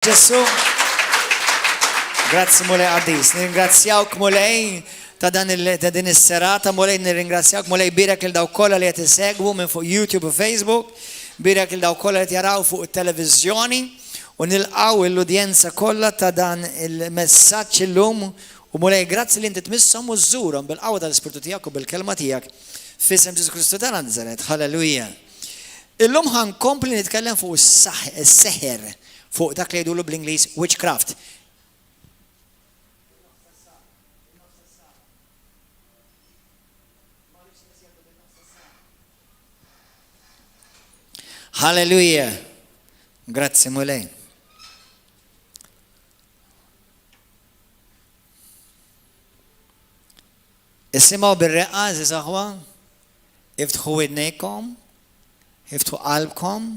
Ġessu, grazzi mulej għaddis, nirringrazzjawk mulej ta' din is-serata, mulej nirringrazzjawk mulej birek il-daw kolla li għet segwu minn fuq YouTube u Facebook, birek il-daw kolla li jaraw fuq il-televizjoni u nilqaw l-udjenza kolla ta' dan il-messaċ il-lum u mulej grazzi li inti tmissom u żżurhom bil-qawwa tal-Ispirtu tiegħek u bil-kelma tiegħek f'isem Ġesu Kristu ta' Nazaret. Halleluja. Illum ħankompli nitkellem fuq is-seħer. Fuq dak li jgħidulu bl-Ingliż witchcraft. Halleluja. Grazzi mulej. Isimgħu bir-reqqa żaħwa, iftħu widnejkom, iftħu qalbkom.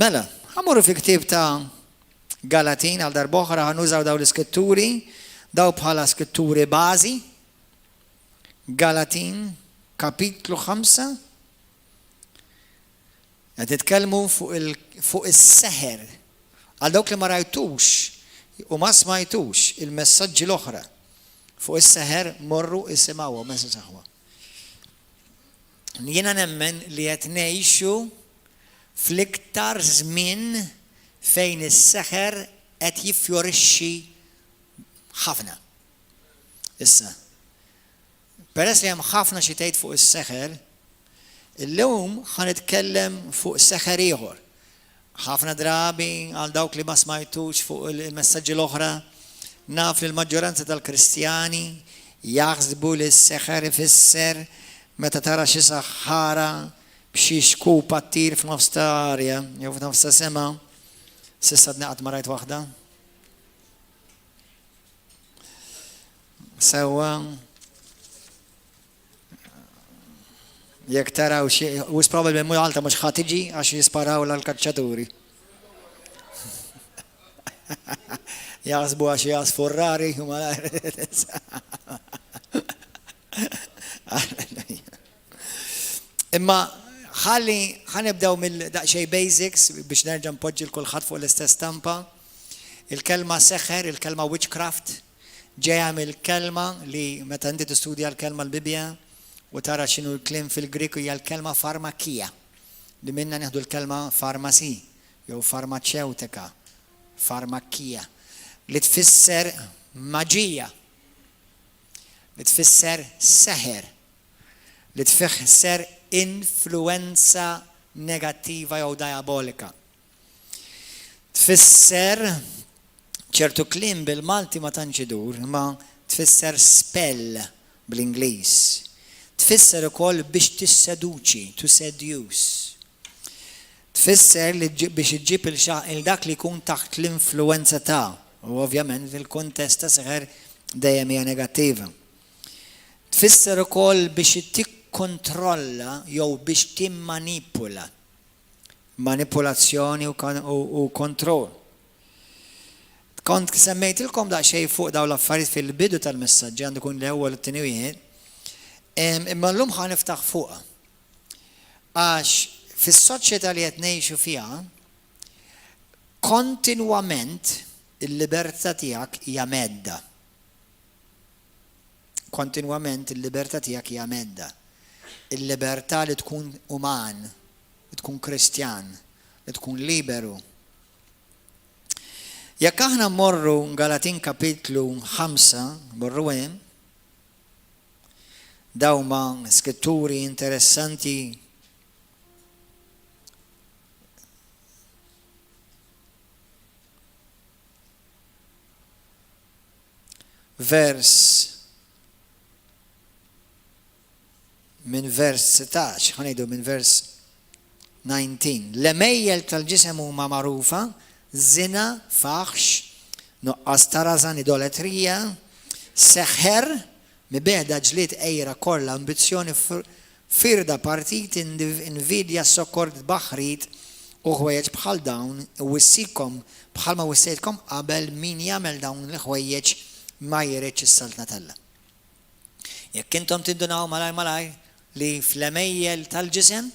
Mela, ħamurru fi ktib ta' Galatin għal darboħra ħanużaw daw l-iskitturi, daw bħala skitturi bażi. Galatin, kapitlu 5. Qed titkellmu fuq is-seħer. Għal dawk li ma rajtux u ma smajtux il-messaġġi l-oħra. Fuq is-seħer morru isimgħu messaġġ aħwa. Jiena nemmen li qed ngħixu fl-iktar żmien fejn is-seħer qed jiffjorixxi ħafna. Issa. Peress li hemm ħafna xi tgħid fuq is-seħer, illum ħanitkellem fuq seħer ieħor. Ħafna drabi għal dawk li ma smajtux fuq il-messaġġi l-oħra, naf li l-maġġoranza tal-Kristjani jaħsbu li s-seħer ifisser meta tara xi saħħara b'xi xkupa ttir f'nofs ta' arja, jew f'nofs ta' sema, s'issa tneqgħod ma rajt waħda. Sewwa jekk taraw xi wis probabli mhu Malta mhux ħadd tiġi għax jisparaw l-kaċċaturi. Jaħsbu għax jas Ferrari u ma imma ħanibdew mill-daqxej basics biex nerġa' npoġġi l-kulħadd fuq l-istess stampa. Il-kelma seħer, il-kelma witchcraft, ġejja mill-kelma li meta inti tistudja l-kelma l-Bibja u tara x'inhu l-kliem fil-Griku hija l-kelma farmakija. Li minna nieħdu l-kelma farmasi jew farmaceutika, farmakija, li tfisser maġija, li tfisser seħer, li tfisser influenza negattiva jew diabolika. Tfisser ċertu kliem bil-Malti ma tantx idur, ma tfisser spell bl-Ingliż. Tfisser ukoll biex tisseduċi, to seduce. Tfisser li biex iġġib il-dak li jkun taħt l-influenza ta' u ovvjament fil-kuntest ta' seħer dejjem hija negattiva. Tfisser ukoll biex kontrolla jew biex timmanipula. Manipulazzjoni u kontroll. Kont semmejtilkom daqsxejn fuq dawn l-affarijiet fil-bidu tal-messaġġ għandu jkun l-ewwel u t-tieni wieħed. Imma llum ħaniftaħ fuqha. Għax fis-soċjetà li qed ngħixu fiha kontinwament il-libertà tiegħek hija medda. Kontinwament il-libertà tiegħek hija medda. Il-libertà li tkun uman, li tkun kristjan, li tkun liberu. Jekk aħna mmorru Galatin kapitlu 5, morru hemm, dawma skitturi interessanti minn vers 16, ħanejdu minn vers 19. L-emejjel tal-ġisem huma magħrufa, żina, faħx, nuqqas tarazan, idoletrija, seħħer, mibeda ġlied ejra kollha, ambizzjoni firda partit, invidja sokkord baħrit u ħwejjeġ bħal dawn u wissikom bħalma wissejtkom qabel min jagħmel dawn l-ħwejjeġ ma jridx is-saltna tella. Jekk intom tindunaw malaj li fl-emejjel tal-ġisem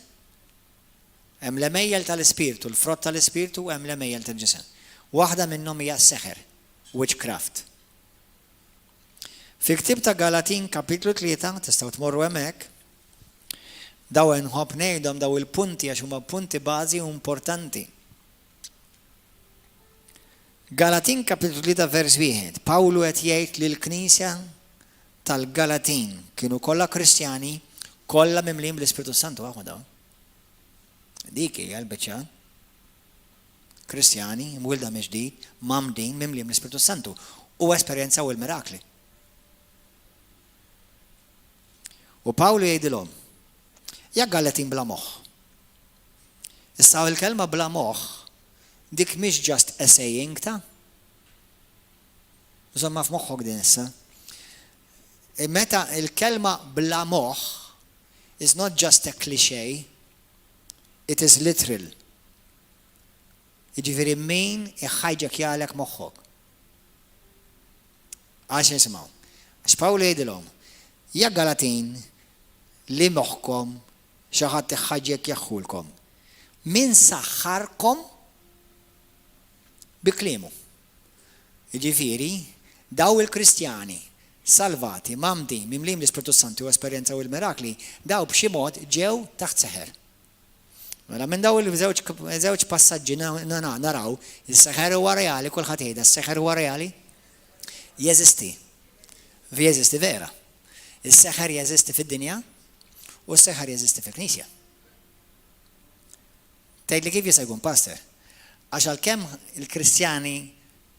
Hemm l-emejjel tal-ispirtu, l-frott tal-ispirtu u hemm l-emejjel tal-ġisem. Waħda minnhom hija s-seħer, witchcraft. Fi ktieb ta' Galatin kapitlu 3 tistgħu tmorru hemmhekk, daw nħobb ngħidhom daw il-punti għax huma punti bażi u importanti. Galatin kapitlu 3 vers 1, Pawlu qed jgħid li l-Knisja tal-Galatin kienu kollha Kristjani, kollha mimlin bl-Ispiritu Santu aħna dawn. Dik hija l-biċċa. Kristjani, mwilda miġdid, mamdin mimlin bl-Ispiritu Santu u esperjenzaw il-mirakli. U Pawlu jgħidilhom, jak Galatin bla moħħ. Issa il-kelma bla moħħ dik mhix just a saying ta' Żomma f'moħħok din issa. Meta il-kelma bla moħħ is not just a cliché, it is literal. Jiġifieri min iħħajġek jgħalek moħħok. Għax nisimgħu. Għax Pawlu jgħidilhom, jak Galatin li moħħkom xi ħadd iħħajġek jaħħulkom. Min saħħarkom bi kliemu. Jiġifieri daw il-Kristjani salvati, mamdi, mimlim l-Ispiritu Santu u esperjenzaw il-mirakli, daw b'xi mod ġew taħt seħer. Mela minn daw il-żewġ passaġġi naraw, is-seħer huwa reali, kulħadd jgħidha, is-seħer huwa reali? Jeżisti. Jeżisti vera. Is-seħer jeżisti fid-dinja u s-seħer jeżisti fil-Knisja. Tgħidli kif jista' jkun pastor? Għax għalkemm il-Kristjani,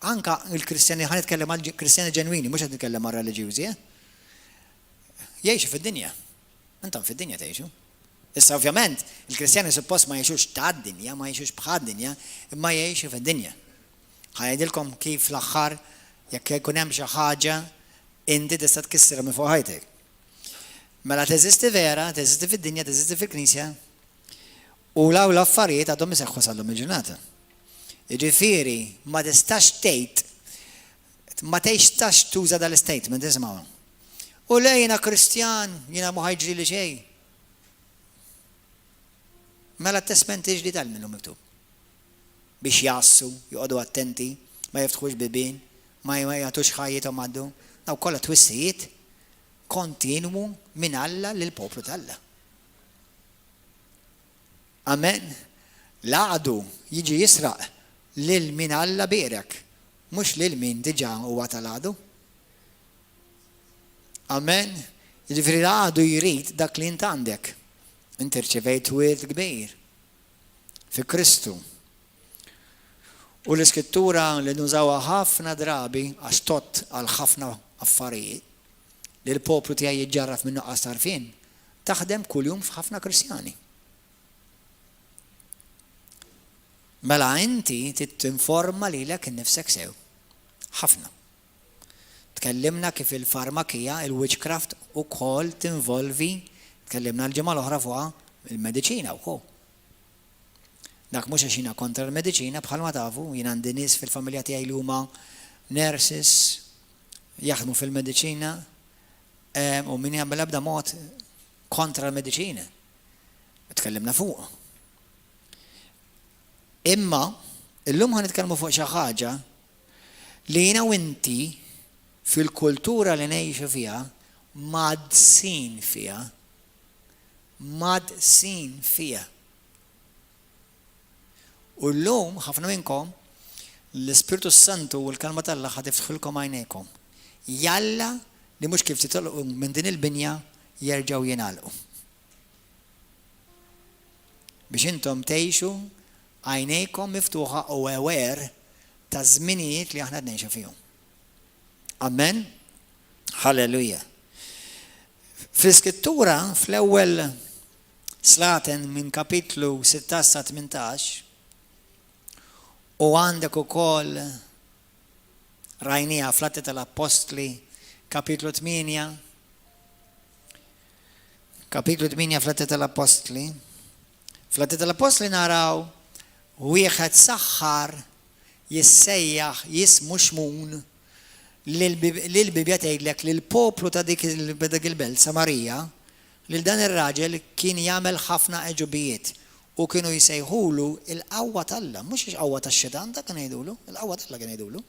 anka il-Kristjani ħan nitkellem għal Kristjani ġenwini, mhux qed nitkellem għal reliġjużi, jgħixu fid-dinja. Intom fid-dinja tgħixu. Issa ovvjament il-Kristjani suppost ma jgħixux tad-dinja, ma jgħixux bħad-dinja, imma jgħixu fid-dinja. Ħajdilkom kif l-aħħar jekk jkun hemm xi ħaġa inti tista' tkissirha minn fuq ħajtek. Mela teżisti vera, teżisti fid-dinja, teżisti fil-Knisja, u law l-affarijiet għadhom iseħħu sal-lum il-ġurnata. Jiġifieri ma tistax tgħid, ma tistax tuża dal-statement isma'w. U lej jiena Kristjan, jiena ma ħajġri li xejn. Mela t-testament iġli tal-minnu miktub. Biex jassu, joqogħdu attenti, ma jiftħux bibien, ma jagħtux ħajjithom għaddu. Daw kollha twissijiet kontinwu minn Alla lil poplu tal-Alla. Amen. L-għadu jiġi jisraq lil min Alla berek, mhux lil min diġà huwa tal-għadu. Amen. Jiġifieri l-għadu jrid dak li int għandek. Inti rċevejt wirt kbir fi Kristu. U l-iskrittura li nużawha ħafna drabi għax tot għal ħafna affarijiet li l-poplu tiegħi jiġġarraf minn nuqqas tarfien, taħdem kuljum f'ħafna Kristjani. Mela inti tinforma lilek innifsek sew. Ħafna. Tkellimna kif il-farmakija, il-witchcraft ukoll tinvolvi, tkellimna l-ġimgħa l-oħra fuqha il-mediċina wkoll. Dak mhux għax jiena kontra l-mediċina bħalma tafu, jien għandi nies fil-familja tiegħi li huma nurses jaħdmu fil-mediċina u min jagħmel ebda mod kontra l-mediċina. Tkellimna fuq. Imma illum ħan nitkellmu fuq xi ħaġa li jiena u inti fil-kultura li ngħixu fiha madsin fiha. Madsin fiha. U llum ħafna minnkom l-Ispiritu Santu u l-kalma tal-Alla ħad tiftħilkom għajnejkom. Jalla li mhux kif titolqu minn din il-binja jerġgħu jingħalqu. Biex intom tgħixu għajnejkom miftuħa u aware ta' żminijiet li aħna ngħixu fihom. Amen. Halleluja. Fl-Iskrittura fl-ewwel slaten minn kapitlu 16-18 u għandek ukoll rajnija fl-Atti tal-Apostli kapitlu 8 fl-Atti tal-Apostli. Fl-Atti tal-Apostli naraw wieħed saħħar jissejjaħ jismu Xmun lil-Bibja tgħidlek lill-poplu ta' dik il-belt Samarija lil dan ir-raġel kien jagħmel ħafna eġubijiet u kienu jsejħulu il-qawwa tal-Alla, mhux il-qawwa tax-xitan, dak kienu jgħidulu, il-qawwa tal-Alla kienu jgħidulu.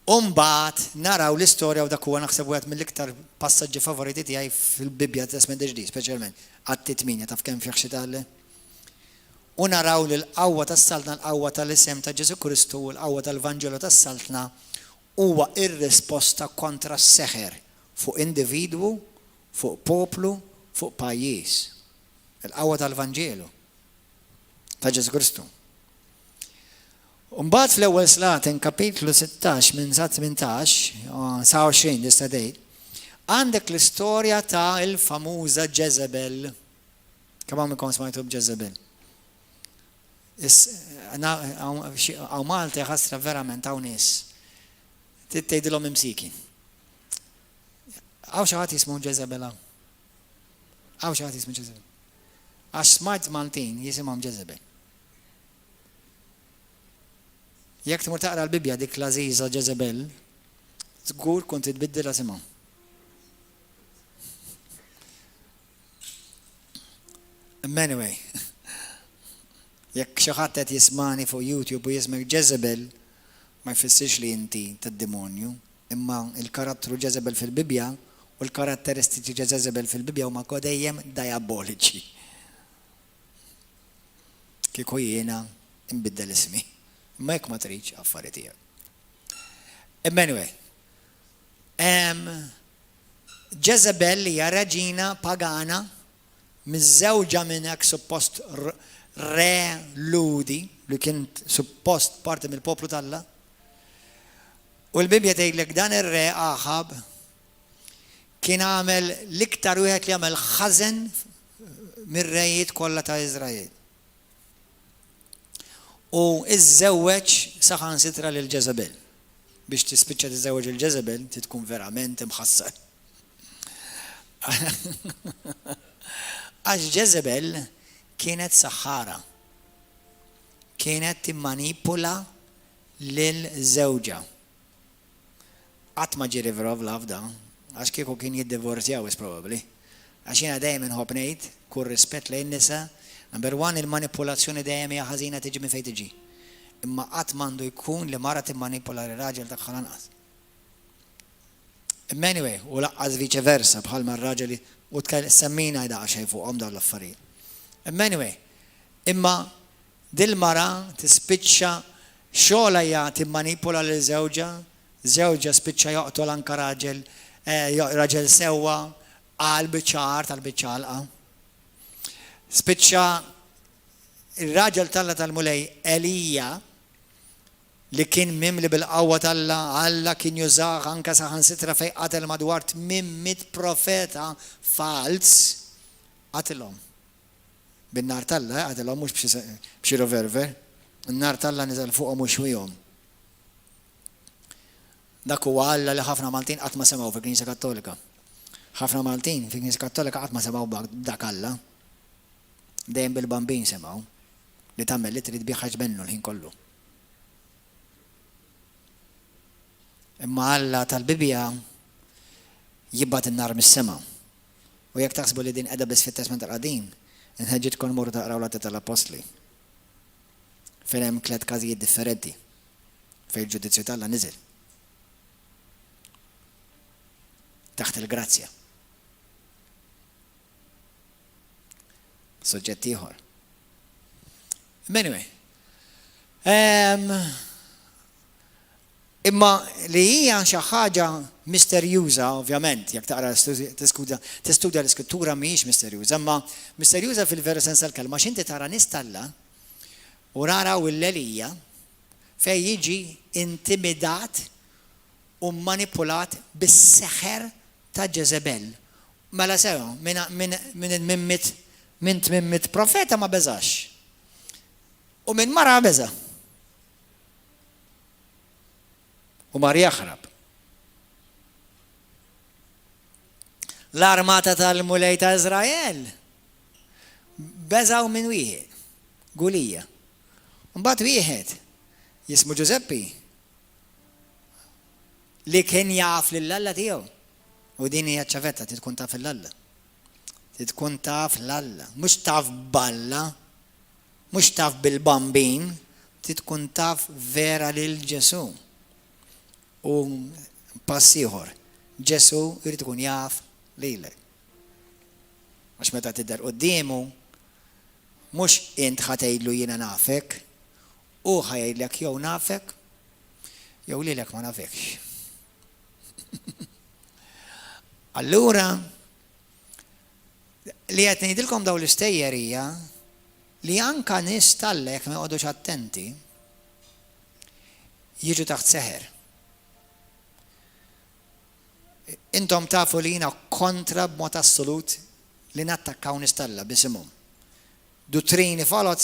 Umbagħad naraw l-istorja u dak huwa naħseb wieħed mill-iktar passaġġi favoriti tiegħi fil-Bibja Testament Ġdid, speċjalment Atti 8 taf kemm fih xi talli. U naraw li l-qawwa tas-saltna, l-qawwa tal-isem ta' Ġesu Kristu u l-qawwa tal-Vanġelu tas-saltna huwa ir-risposta kontra s-seħer fuq individwu, fuq poplu, fuq pajjiż. Il-qawwa tal-Vanġelu ta' Ġesu Kristu. Mbagħad fl-ewwel Slatin kapitlu 16 minn sa 18 sa 20 tista' tgħid, għandek l-istorja ta' il-famuża Jezebel. Kemm hawn minnkom smajtu b'Jezebel? Hawn Malta ħasra verament hawn nies. Tgħidilhom imsikin. Hawn xi ħadd jismu Jezebel hawn. Hawn xi ħadd jismu Jezebel. Għax smajt Maltin jisimhom Jezebel. Jekk timur taqra l-Bibja dik l-għażiża Jezebel, żgur kont tbiddilha simha. Anyway, jekk xi ħadd qed jismani fuq YouTube u jismek Jezebel, ma jfissirx li inti tad-demonju, imma il-karattru Jezebel fil-Bibja u l-karatteristiċi Jezebel fil-Bibja huma dejjem diaboliċi. Kieku jiena inbiddel ismi. Ma jekk ma tridx affarijiet tiegħek. Anyway, Jezebel hija reġina pagana miż-żewġa minn hekk suppost re Ludi li kien suppost parti mill-poplu tal-Alla. U l-Bibja tgħidlek dan ir-re Aħab kien għamel l-iktar wieħed li għamel ħażen mir-rejiet kollha ta' Iżrael. U iżżewweġ saħansitra lil Jezebel. Biex tispiċċa tiżżewweġ il-Jezebel tkun verament imħassar. Għax Jezebel kienet saħħara. Kienet timmanipula lil żewġa. Qatt ma ġie river da, għax kieku kien jiddivorzjaw is probabbli. Għax jiena dejjem inħobb ngħid kull rispett lejn nisa. Number one, il-manipolazzjoni dejjem hija ħażina tiġi minn fejn tiġi. Imma qatt m'għandu jkun li mara timmanipula l-raġel tagħha lanqas. Anyway, u laqqas vice versa bħalma r-raġel u semmina jdaqqa xejn fuqhom dawn l-affarijiet. Anyway, imma dil-mara tispiċċa xogħla hija timmanipula lil żewġa, żewġa spiċċa joqtol anke raġel sewwa għal biċċar tal-biċċalqa. Spiċċa il-raġel tal-Alla tal-mulej Elija li kien mimli bil-qawwa tal-Alla, Alla kien jużah anke saħansitra fejn qatel madwar 800 profeta fals qatilhom. Bin-nar tal-Alla qatilhom mhux b'xi revolver, in-nar tal-Alla niżel fuqhom u xwihom. Dak huwa Alla li ħafna Maltin qatt ma semgħu fil-Knisja Kattolika. Ħafna Maltin fil-Knisja Kattolika qatt ma semgħu dak Alla. Dejjem bil-bambin semgħu li tagħmel li trid biħaġ bennu l-ħin kollu. Imma Alla tal-Bibja jibgħat in-nar mis-sema. U jekk taħsbu li din qiegħda biss fit-Testament tal-Qadim, inħeġġitkom mmorru taqraw l-Atti tal-Apostli. Fejn hemm tliet każijiet differenti fejn il-ġudizzju tal-Alla niżel. Taħt il-grazzja. Soġġett ieħor. Anyway. Imma li hija xi ħaġa misterjuża, ovvjament, jekk taqra tistudja l-iskrittura mhijiex misterjuża, imma misterjuża fil-veru sens tal-kelma x'inti tara nies tal-Alla u naraw il-Elija fejn jiġi intimidat u manipulat bis-seħer ta' Jezebel. Mela sew minn 800 profeta ma beżax. U minn mara beża. U mar jaħrab. L-armata tal-mulej ta' Iżrael beżaw minn wieħed, Gulija. Mbagħad wieħed jismu Giuseppi li kien jaf lill-Alla tiegħu U din hija ċavetta tkun taf l-Alla. Tkun taf l-Alla, mhux taf balla, mhux taf bil-bambin, tkun taf vera lil Ġesu. U pass ieħor, Ġesu jrid ikun jaf lilek. Għax meta tidher qudiemu, mhux int ħatejdlu jiena nafek, u ħajdlek jew nafek, jew lilek ma nafekx. Allura, li qed ngħidilkom dawn l-istejjerija li anka nies tallek ma jqogħdux attenti jiġu taħt seħer. Intom tafu li jiena kontra b'mod assolut li nattakkaw nistalla bisimhom. Dottrini falot,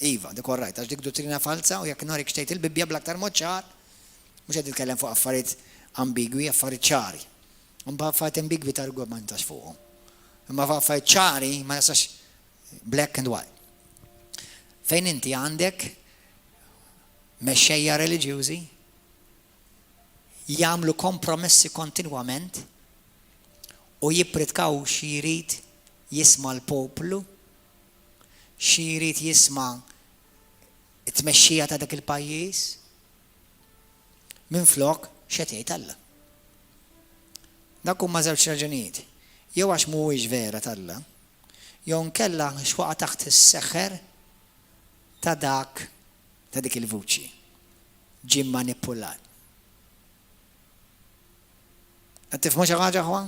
iva, dik orrajt, għax dik dottrina falsa u jekk norik xtejt il-Bibbja bl-aktar mod ċar, mhux qed nitkellem fuq affarijiet ambigwi, affarijiet ċari. Imma affarijiet ambigwi targumentax fuqhom. Imma affarijiet ċari ma nistax black and white. Fejn inti għandek mexxejja reliġjużi jagħmlu kompromessi kontinwament u jippritkaw xi jrid jisma' l-poplu, xi jrid jisma' it-tmexxija ta' dak il-pajjiż, minflok x'qed jgħid Alla. Dak huma żewġ raġunijiet. Jew għax mhuwiex vera Alla, jew nkella xwaqa taħt is-seħħer ta' dik il-vuċi. Ġie manipulat. Qed tifhmu xi ħaġa ħwa?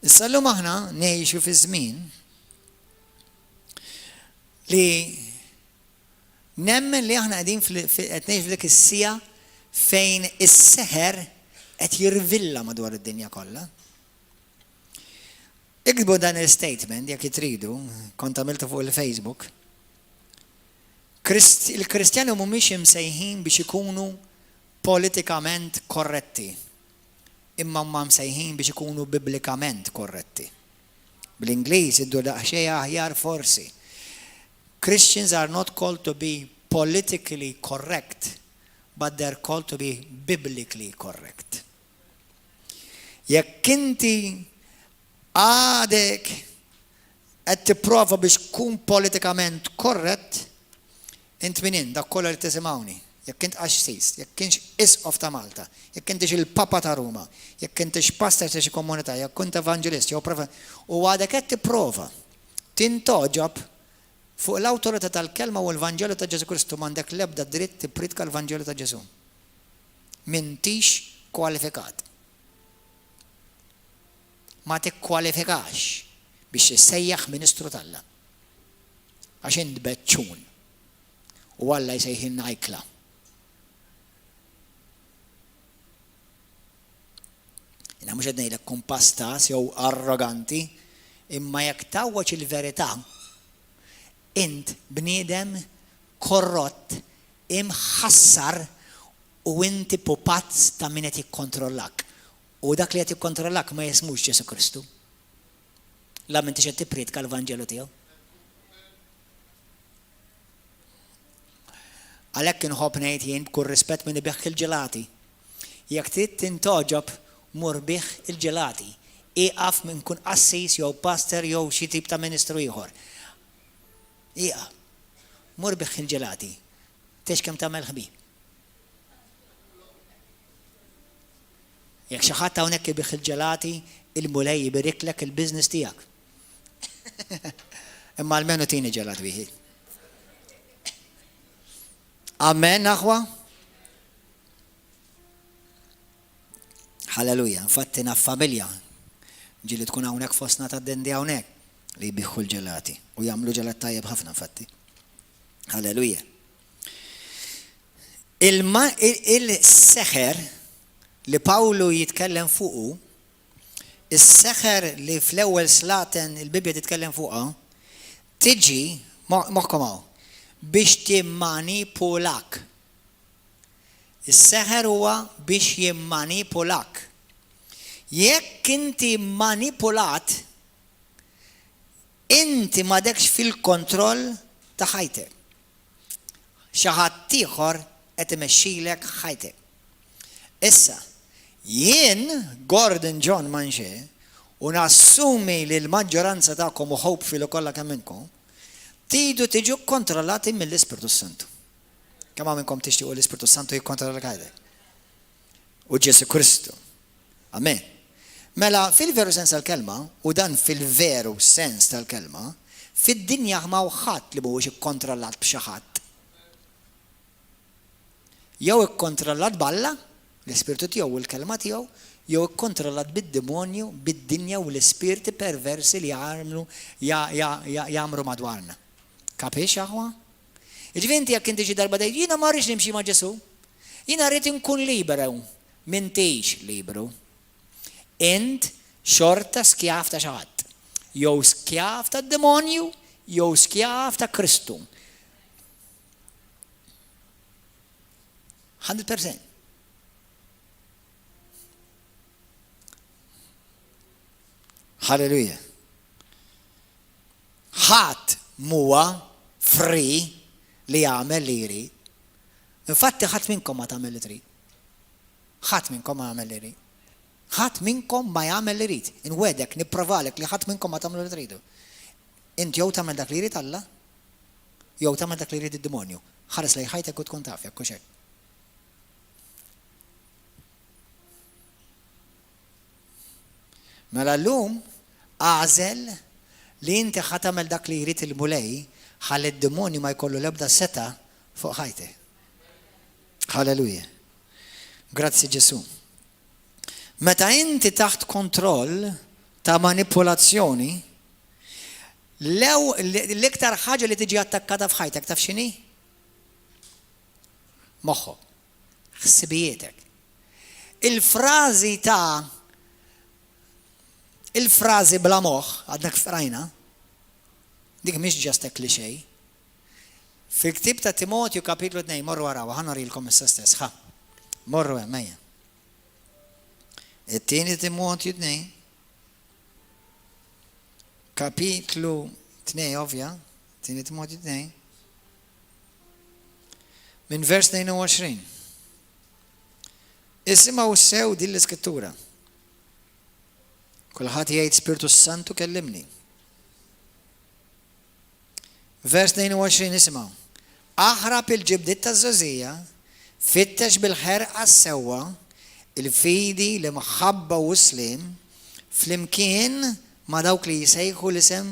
Issa llum aħna ngħixu fi żmien li nemmen li aħna qegħdin qed ngħixu f'dik is-sija fejn is-seħer qed jirvilla madwar id-dinja kollha. Iktbu dan il-statement jekk tridu, kont għamiltu fuq il-Facebook. Il-Kristjani mhumiex imsejħin biex ikunu politikament korretti, imma huma msejħin biex ikunu biblikament korretti. Bl-Ingliż iddu daqsxejn aħjar forsi. Christians are not called to be politically correct, but they're called to be biblically correct. Jekk inti għadek qed tipprova biex tkun politikament korrett, int minin dak kollha li tisimgħuni. Jekk int Assis, jekk intx Isqof ta' Malta, jekk intix il-Papa ta' Ruma, jekk intix pastor ta' xi komunità, jekk int evanġelist jew profet, u għadek qed tipprova tintoġob fuq l-awtorità tal-kelma u l-Vanġelu ta' Ġesu Kristu m'għandek l-ebda dritt tippridka l-Vanġelu ta' Ġesu. M'intix kwalifikat. Ma tikkwalifikax biex issejjaħ Ministru tal-Alla. Għax int beċċun. U Alla jsejħin najkla. Jina mhux qed ngħidlek kompastas jew arroganti, imma jekk tawweġ il-verità, int bniedem korrott, imħassar u inti pupazz ta' min qed jikkontrollak. U dak li qed jikkontrollak ma jismux Ġesu Kristu. La m'intix qed tippridka l-Vanġelu tiegħu. Għalhekk inħobb ngħid jien b'kull rispett min ibiħ il-ġelati. Jekk trid tintoġob mur bih il-ġelati. Iqaf minn kun assis jew pastor jew xi tip ta' ministru ieħor. Iqaf. Mur bih il-ġelati. Tex kemm tagħmel ħbieb. Jekk xi ħadd hawnhekk ibih il-ġelati, il-mulej jibiriklek il-business tiegħek. Imma almenu tieni ġelat wieħed. Amen, aħwa? Halleluja, infatti naf familja ġili tkun hawnhekk fostna tad-dendi hawnhekk li jbiħħu l-ġelati u jagħmlu ġelat tajjeb ħafna infatti. Halleluja. Il-seħer li Pawlu jitkellem fuqu, is-seħer li fl-ewwel slaten il-Bibja titkellem fuqha, tiġi moħħkom hawn biex timmanipulak. Is-seħer huwa biex jimmanipulak. Jekk inti manipulat, inti m'għadekx fil-kontroll ta' ħajtek. Xi ħadd ieħor qed imexxilek ħajtek. Issa, Jien, Gordon John Manxe, u nassumi li l-maġġoranza tagħkom u hopefully kollha kemm minnkom, tridu tiġu kontrollati mill-Ispirtu Santu. Kemm minnkom tixtiequ l-Ispirtu Santu jikkontrolla ħajda? U Ġesu Kristu. Amen. Mela fil-veru sens tal-kelma, u dan fil-veru sens tal-kelma, fid-dinja ma ħadd li mhuwiex ikkontrollat b'xi ħadd. Jew ikkontrollat balla, l-ispirtu tiegħu u l-kelma tiegħu, jew ikkontrollat bid-demonju, bid-dinja u l-ispirti perversi li jagħmlu madwarna. Kapix aħwa? Jiġifieri jekk inti xi darba dejt, jiena ma rridx nimxi ma' Ġesu. Jiena rrid inkun liberu, m'intix liberu. Int xorta skjaf ta' xi ħadd. Jew skjaf tad-demonju, jew skjaf ta' Kristu. 100%. Halleluja. Ħadd huwa free li jagħmel li jrid. Infatti ħadd minnkom ma tagħmel li trid. Ħadd minnkom ma jagħmel li jrid. Ħadd minnkom ma jagħmel li jrid. Inwedek nipprovalek li ħadd minnkom ma tagħmlu li tridu. Int jew tagħmel dak li jrid Alla, jew tagħmel dak li jrid id-demonju. Ħares lejn ħajtek u tkun taf jekk hux hekk. Mela llum għażel li inti ħadd tagħmel dak li jrid il-mulej ħalli d-demonju ma jkollu l-ebda seta' fuq ħajtek. Halleluja. Grazzi Ġesu. Meta inti taħt kontroll ta' manipolazzjoni, l-iktar ħaġa li tiġi attakkata f'ħajtek taf x'inhi? Moħħok, ħsibijietek. Il-frażi bla moħħ, għadnak frajna, dik mhix ġast klixej. Fil-ktib ta' Timotju kapitlu 2, morru waraw, ħanarilkom issa stess, morru hemm ejja. It-tieni Timotju 2, kapitlu 2 ovvja, tieni Timotju 2, minn vers 22. Isimgħu sew din l-iskrittura. Kulħadd jgħid Spiritu Santu kellimni. Vers 22 isimgħu. Aħrab il-ġibdiet taż-żożija, fittex bil-ħerqa sewwa, il-fidi li maħabba u slim, flimkien ma dawk li jisejħu l-isem,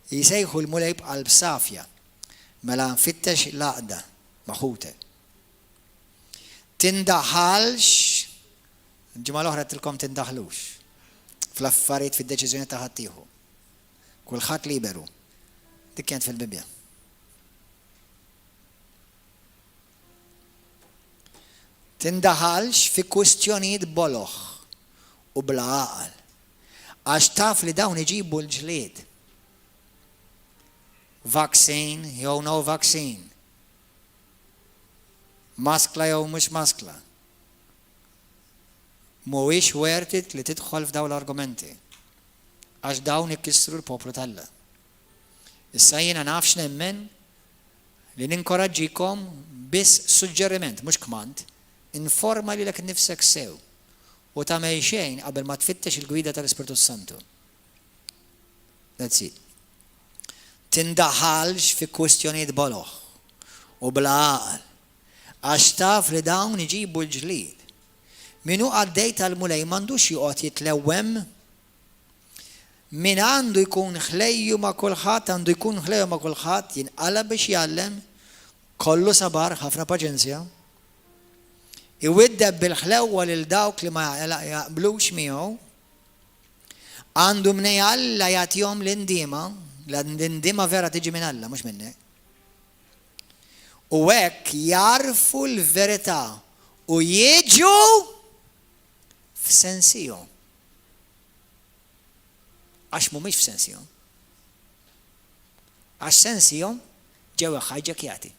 jisejħu l-mulej b'qalb safja. Mela nfittex l-aqda, maħute. Tindaħalx, ġimgħa l-oħra tilkom tindaħlux, fl-affarijiet fid-deċiżjoni ta' ħaddieħu. Kulħadd liberu. Dik kienet fil-Bibja. Tindaħalx fi kwistjonijiet boloħ u bla għaqal. Għax taf li dawn iġibu l-ġlied. Vaccine jew no vaccine. Maskla jew mhux maskla. Mhuwiex wertit li tidħol f'dawn l-argumenti. Għax dawn ikkissru l-poplu tal-Alla. Issa jiena nafx nemmen li ninkoraġġikom biss suġġeriment, mhux kmand, informa li lek nifsek sew u tagħmel xejn qabel ma tfittex il-gwida tal-Ispirtu Santu. That's it. Tindaħalx fi kwistjonijiet boloħ u bla għaqal għax taf li dawn iġibu l-ġlied. Minu għaddej tal-mulej m'għandux joqgħod jitlewwem. Min għandu jkun ħlejju ma' kulħadd, għandu jkun ħlejju ma' kulħadd, jinqalab biex jgħallem, kollu sabar, ħafna paċenzja. Iwiddeb bil-ħlewwa lil dawk li ma jaqblux miegħu, għandu mnej Alla jagħtihom l-indiema, l-indiema vera tiġi minn Alla, mhux minnek. U hekk jarfu l-verità u jiġu f'sensihom. Għax mhumiex f'sensihom. Għax sensihom ġew ħajġekjati.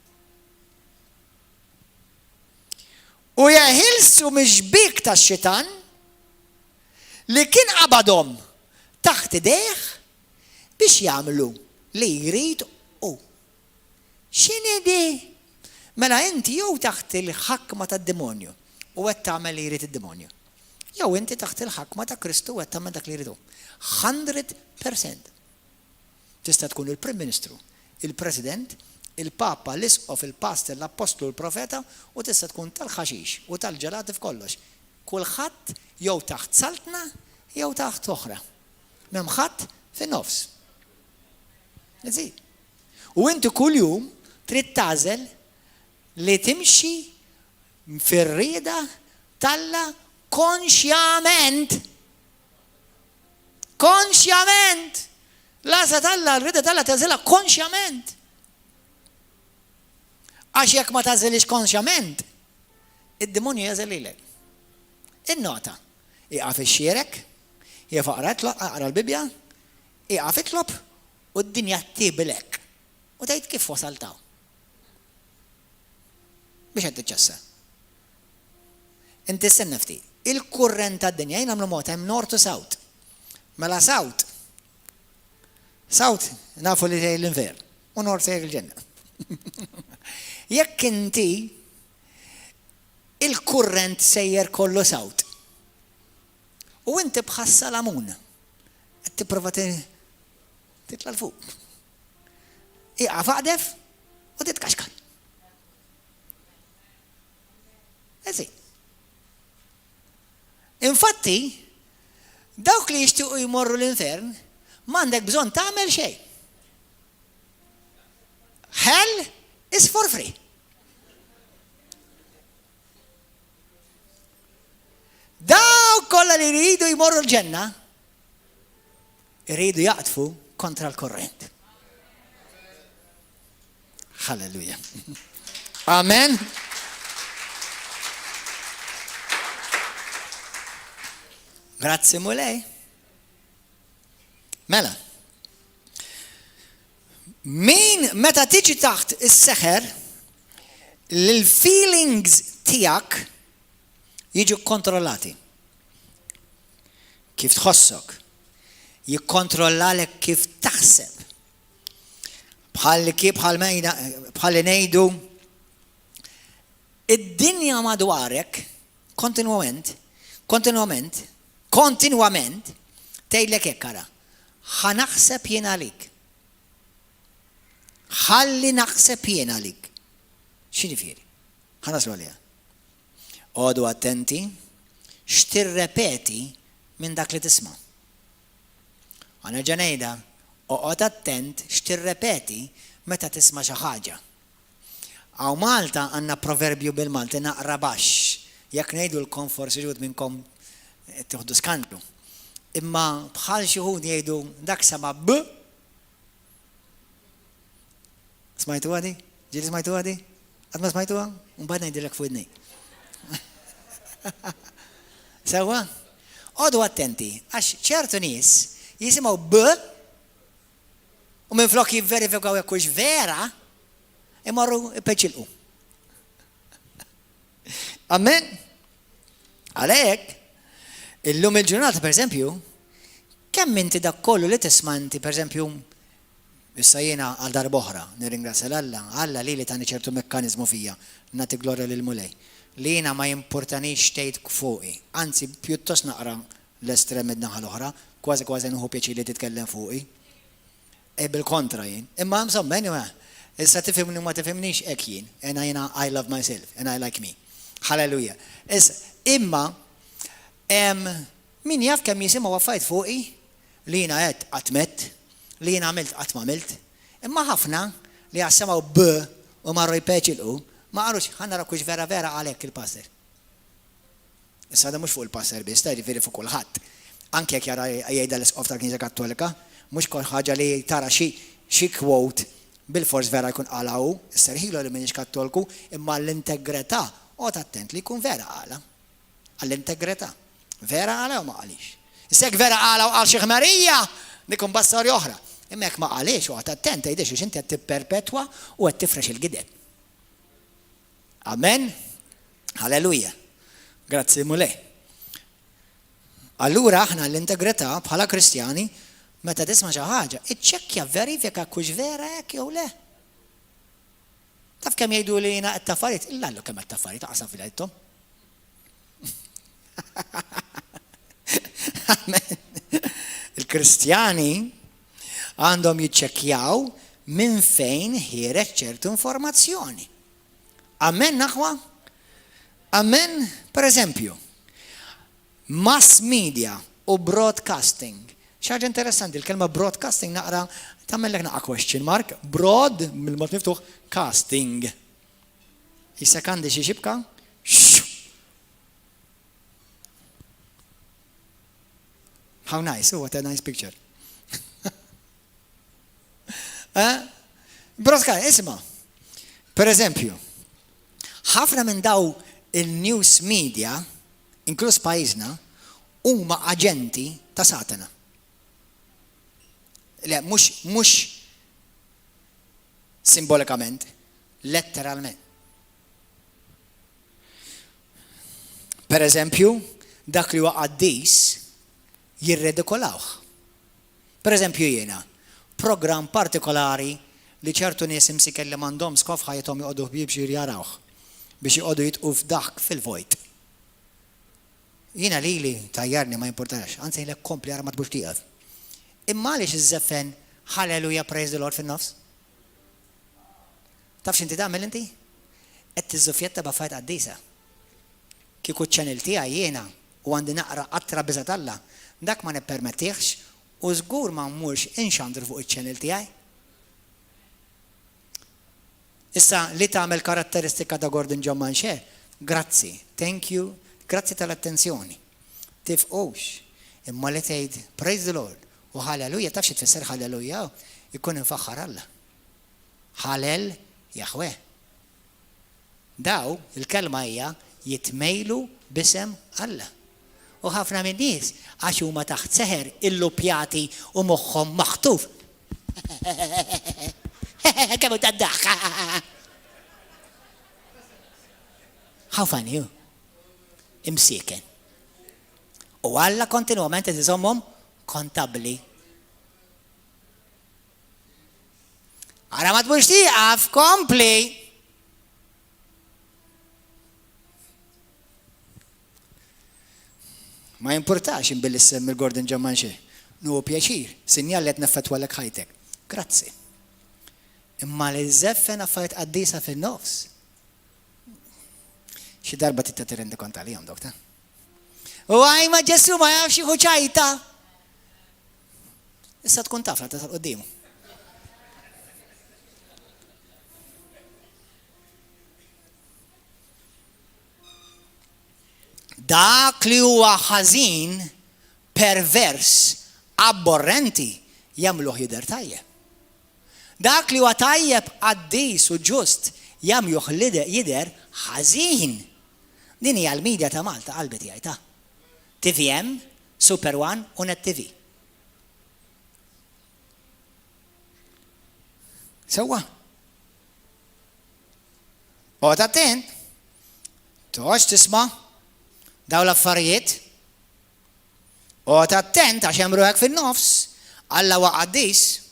U jeħilsu mixbik tax-xitan li kien qabadhom taħt idejh biex jagħmlu li jrid u. X'inhi di? Mela inti jew taħt il-ħakma tad-demonju u qed tagħmel li jrid id-demonju. jew inti taħt il-ħakma ta' Kristu qed tagħmel dak li jridu. 100%. Tista' tkun il-Prim Ministru, il-President, il-Papa, l-Isqof, il-Pastor, l-Apostlu, il-Profeta u tista' tkun tal-ħaxix u tal-ġelati f'kollox. Kulħadd jew taħt saltna jew taħt oħra. M'hemm ħadd fin-nofs. U inti kuljum trid tagħżel li timxi fir-rieda Alla konxjament. Konxjament. L-għażla Alla, l-rieda Alla tażilha konxjament. Għax jekk ma tażilix konxjament, id-demonju jażel lilek. In-nota. Iqaf ix-xierek, jef aqra l-Bibja, iqaf itlob u d-dinja tibilek. U tgħid kif wasaltaw. Biex qed tiċċessa. Inti stenna ftit. Il-kurrent tad-dinja jien nagħmlu mod hemm nord u south. Mela south. South nafu li sejn l-infern u nord sejn il-ġenna. Jekk inti il-kurrent sejjer kollu south. U inti bħassa lamun. Qed tipprova titla' l fuq. Iqaf aqdef u titkaxkar. Eżi. Infatti, dawk li jixtiequ jmorru l-infern, m'għandek bżonn tagħmel xejn. Hell is for free. Dawk kollha li jridu jmorru l-ġenna, jridu jaqtfu kontra l-korrent. Halleluja. Amen. Grazzi mulej. Mela. Min meta tiġi taħt is-seħer l-feelings tiegħek jiġu kontrollati. Kif tħossok. Jikkontrollalek kif taħseb. Bħal ngħidu id-dinja madwarek kontinwament tgħidlek hekk ara. Ħanaħseb jien għalik. Ħalli naħseb jien għalik. X'jiġifieri? Ħanaslu għaliha. Għodu attenti x'tirrepeti minn dak li tisma'. Nerġa' ngħidha, oqgħod attent x'tirrepeti meta tisma' xi ħaġa. Hawn Malta għandna proverbju bil-Malti naqra baxx. Jekk ngħidulkom forsi ġud minnkom tieħdu skandlu. Imma bħal xi wħud jgħidu dak sema' b. Smajtu għadi? Ġieli smajtu għadi? Għad ma smajtuha? Mbagħad ngħidilek fuq idnej. Sewwa? Għodu attenti, għax ċertu nies jisimgħu b u minflok jivverifikaw jekk hux vera imorru ipeċilqu. Amen? Għalhekk illum il-ġurnata pereżempju kemm inti dak kollu li tisma' inti pereżempju issa jiena għal darba oħra nirringrazzja Alla li tani ċertu mekkaniżmu fija nagħti glorja lil mulej. Li jiena ma jimportanix tgħid fuqi, anzi pjuttost naqra l-estrem id-naħa l-oħra, kważi nieħu pjaċir li titkellem fuqi. Bil-kontra jien. Imma insomma anyway, issa tifhimni ma tifhimnix hekk jien, and I love myself and I like me. Hallelujah. Imma min jaf kemm jisimgħu affarijiet fuqi li jiena qed qatt li jiena għamilt qatt ma għamilt. Imma ħafna li jassemgħu b u marru jpeċilqu ma qarux ħanna rakux vera għalhekk il-passer. Issa da mhux fuq il-passer biss, jiġifieri fuq kulħadd. Anke jekk jara jgħidha l-isqof tal-Knisja Kattolika, mhux kol ħaġa li tara xi quote bil-fors vera jkun qalaw, isserħilu li m'iniex Kattolku, imma l-integrità qgħod attent li jkun vera qala. Għall-integrità. Vera qala u ma qalix. Issek vera qala u qal xi ħmerija, dikun bastarja oħra. Imma jekk ma qalix u qgħod attent tgħidix biex inti qed tipperpetwa u qed tifrex il-gideb. Amen. Halleluja. Grazzi mulej. Allura aħna l-integrità bħala Kristjani meta tisma' xi ħaġa, iċċekkja verifika kux vera hekk jew le. Taf kemm jgħidu li jiena qed taffariet, illallu kemm qed taffariet aqsam fil-għidhom. Il-Kristjani għandhom jiċċekkjaw minn fejn ħireġ ċertu informazzjoni. Amen, naħwa? Amen, per eżempju, mass media u broadcasting. Xaġa interessanti, il-kelma broadcasting naqra, tammellek naqra question mark, broad, mill-mot miftuħ, casting. Jissekandi xie xibka? How nice, what a nice picture. Broadcast, isma. Per eżempju, ħafna minn daw il-news media, inkluż pajjiżna, huma aġenti ta' Satana. Le, mhux simbolikament, letteralment. Per eżempju, dak li huwa qaddis jirredikolawh. Per eżempju jiena, program partikolari li ċertu nies imsik li m'għandhom skof ħajthom joqogħdu biex jarawh biex joqogħdu jitqu f'daħk fil-vojt. Jiena lili tajjarni ma jimpurtax, anzi jlek kompli ara ma tbux tieqaf. Imma għaliex iżżeffen Hallelujah, praise the Lord fin-nofs? Taf x'inti tagħmel inti? Qed tiżżuffjetta b'affarijiet qaddisa. Kieku ċ-channel tiegħi jiena u għandi naqra qattra biża' Alla, dak ma nippermettihx u żgur ma mmurx inxandru fuq iċ-channel tiegħi. Issa li tagħmel karatteristika ta' Gordon John Manche, grazzi, thank you, grazzi tal-attenzjoni. Tifqux, imma li tgħid praise the Lord u Hallelujah, taf xi tfisser Hallelujah, ikun infaħħar Alla. Hallel Jahwe. Daw il-kelma hija jitmejlu b'isem Alla. U ħafna minn nies għax huma taħt seħer illupjati u moħħhom maħtuf. Kemm taddaħħa. How funny you? Imsieken. U Alla kontinwament qed iżommhom kontabbli. Ara ma tmux tieqaf, kompli. Ma jimpurtax inbilli semmi Gordon John Manche. Nu pjaċir, sinjal li qed neffettwalek ħajtek. Grazzi. Imma li żeffen affarijiet qaddisa fin-nofs. Xi darba tista' tirendi kont għalihom dokta. U għaj ma Ġesu ma jafx jieħu ċajta. Issa tkun tafla ta' quddiemu. Dak li huwa ħażin, pervers, abborrenti, jagħmluh jidher tajjeb. Dak li huwa tajjeb qaddis u ġust jagħmluh jidher ħażin. Din hija l-medja ta' Malta qalbi tiegħi ta'. TVM, Super One u Net TV. Sewwa. Qgħod attent. Toħx tisma' daw l-affarijiet. Qgħod attent għax hemm ruħek fin-nofs, Alla huwa qaddis.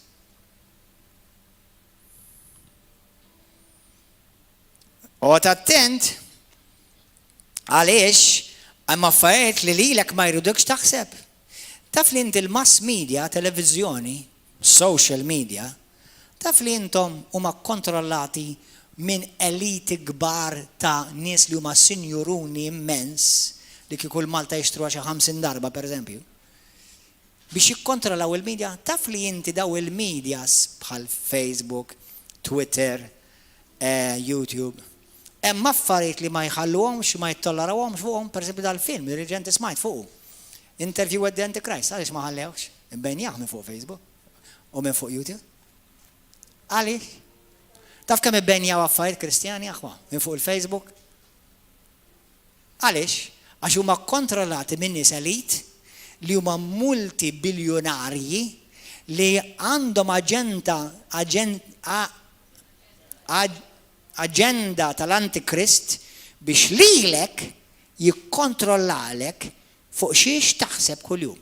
Qgħod attent għaliex hemm affarijiet li lilek ma jridukx taħseb. Taf li inti l-mass media, televiżjoni, social media, taf li intom huma kontrollati minn eliti kbar ta' nies li huma sinjuruni immens li kieku l-Malta jixtruha xi 50 darba pereżempju. Biex jikkontrollaw il-medja, taf li inti daw il-medjas bħal Facebook, Twitter, YouTube, hemm affarijiet li ma jħalluhomx ma jittollerawhomx fuqhom, pereżempju dal-film li reġenti smajt fuqu. Interview with the Antichrist, għaliex ma ħallewx? Imbejnjah minn fuq Facebook u minn fuq YouTube. Għaliex? Taf kemm ibbejnjaw affarijiet Kristjani aħwa minn fuq il-Facebook? Għaliex? Għax huma kontrollati minn nies elit li huma multibiljonarji li għandhom aġenda tal-Antikrist biex lilek jikkontrollalek fuq xiex taħseb kuljum.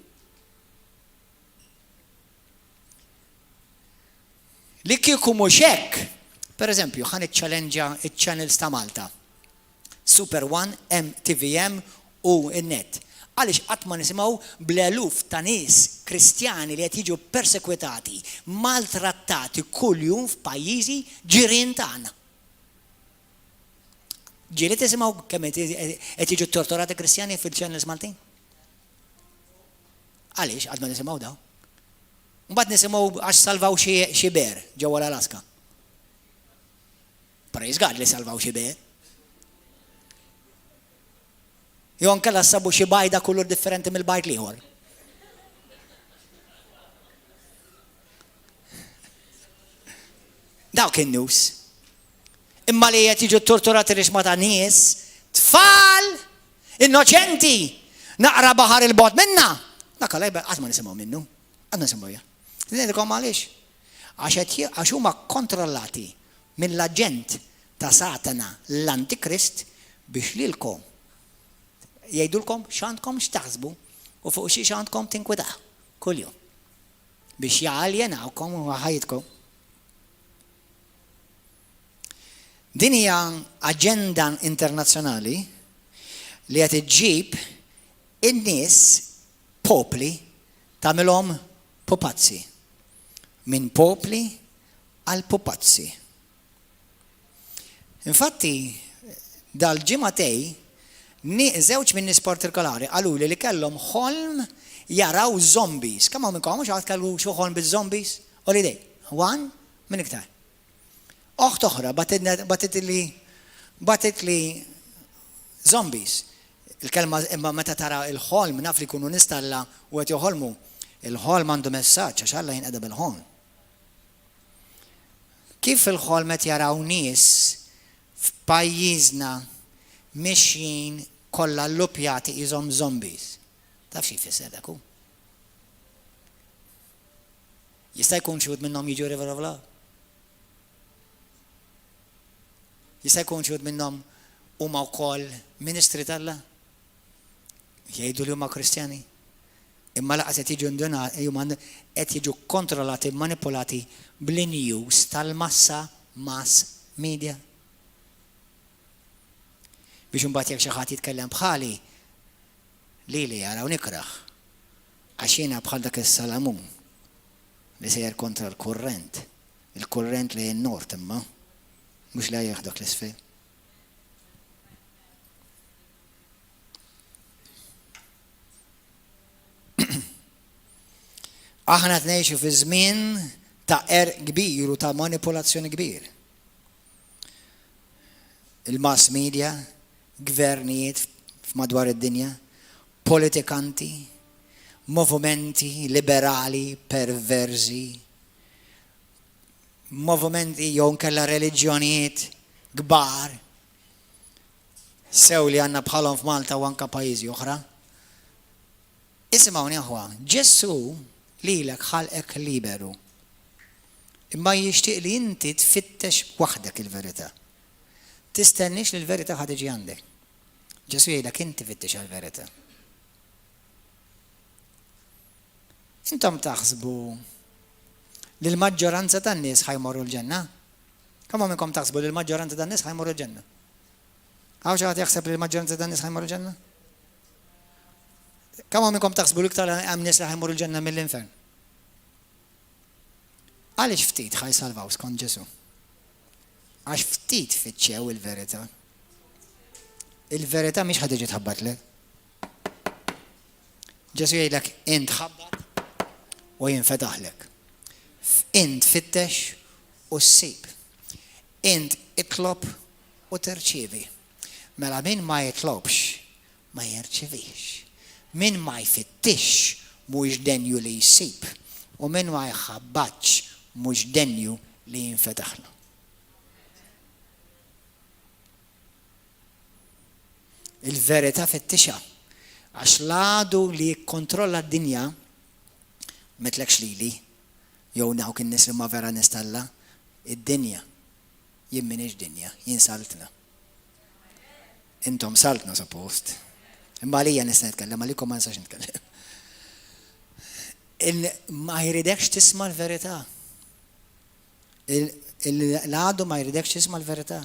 Li kieku mhux hekk, pereżempju, ħan iċċallenġa iċ-channels ta' Malta. Super One, TVM u n-net. Għaliex qatt ma nisimgħu bl-eluf ta' nies Kristjani li qed jiġu persekwitati, maltrattati kuljum f'pajjiżi ġirien tagħna. Ġieli tisimgħu kemm qed jiġu torturati Kristjani fil-Channels Maltin? Għaliex qatt ma nisimgħu daw? Mbagħad nisimgħu għax salvaw xi bear ġewwa l-Alaska. Praise God li salvaw xi bear. Jew nkella sabu xi bajda kulur differenti mill-bajd ieħor. Dawk in-news. Imma li qed jiġu torturati rixma ta' nies, tfal innoċenti naqra baħar il-bot minna. Dak għalaj qatt ma nisimgħu minnu. Qatt nisimgħu ja. Tidilkom għaliex? Għax huma kontrollati mill-aġent ta' Satana l-Antikrist biex lilkom jgħidulkom x'għandkom x'taħsbu u fuq xi x'għandkom tinkwetaw kuljum biex jgħaljenawkom u ħajjitkom. Din hija aġenda internazzjonali li qed iġġib in-nies popli tagħmilhom pupazzi. Minn popli għal pupazzi. Infatti, dal-ġimatej, żewġ minn nies partikolari għaluli li kellhom ħolm jaraw zombies. Kemm hawn minnkom xi ħadd kellu xi ħolm biż-zombies? Holiday. One minn iktar. Oħt oħra batet li zombies. Il-kelma imma meta tara il-ħolm naf li jkunu nistalla u qed joħolmu. Il-ħolm għandu messaġġ għax Alla jinqeda bil-ħolm. Kif il-ħolm qed jaraw nies f'pajjiżna mixjin kollha llupjati qishom zombies. Taf xi jfisser dak hu? Jista' jkun xi wħud minnhom jiġu rivelavla? Jista' jkun xi wħud minnhom huma wkoll ministri tal-Alla? Jgħidu li huma Kristjani? Imma laqas qed qed jiġu kontrollati, manipolati bl-news tal-massa mass media. Biex imbagħad jekk xi ħadd jitkellem bħali li jaraw nikraħ għax jiena bħal dak is-Salamun li sejjer kontra l-kurrent. Il-kurrent li n-nord imma mhux li jaħdok l-isfel. Aħna tnejxu fi żmien ta' kbir u ta' manipolazzjoni kbir. Il-mass media, gvernijiet f'madwar id-dinja, politikanti, movimenti liberali perversi, movimenti jew nkella reliġjonijiet kbar, sew li għandna bħalhom f'Malta u anke pajjiżi oħra. Isimgħuni aħwa, Ġesu lilek ħalqek liberu. Imma jixtieq li inti tfittex waħdek il-verità. Tistennix li l-verità ħad tiġi għandek. Ġesu jgħidlek inti fittex għall-verità. Intom taħsbu li l-maġġoranza tan-nies ħajmorru l-ġenna? Kemm minnkom taħsbu li l-maġġoranza tan-nies ħajmorru l-ġenna? Hawn xi ħadd jaħseb li l-maġġoranza tan-nies ħajmorru l-ġenna? Kemm minnkom taħsbu li iktar hemm nies li ħajmorru l-ġenna mill-infern? Għaliex ftit ħajsalvaw skont Ġesu? Għax ftit fitxew il-verità. Il-verità mhix ħad tiġi tħabbatlek. Ġesu jgħidlek int ħabbat u jinfetaħlek. Int fittex u ssib. Int itlob u terċievi. Mela min ma jitlobx ma jirċivix. Min ma jfittix mhux denju li jsib u min ma jħabbatx mhux denju li jinfetaħlu. Il-verità fittixa għax l-għadu li jikkontrolla d-dinja metlekx lili jew dawk in-nies li ma vera nistalla id-dinja jien m'iniex dinja, jien saltna. Intom saltna suppost. Imma għalija nista' nitkellem, għalikom ma nistax nitkellem. Ma jridekx tisma' l-verità. L-għadu ma jridekx tisma' l-verità.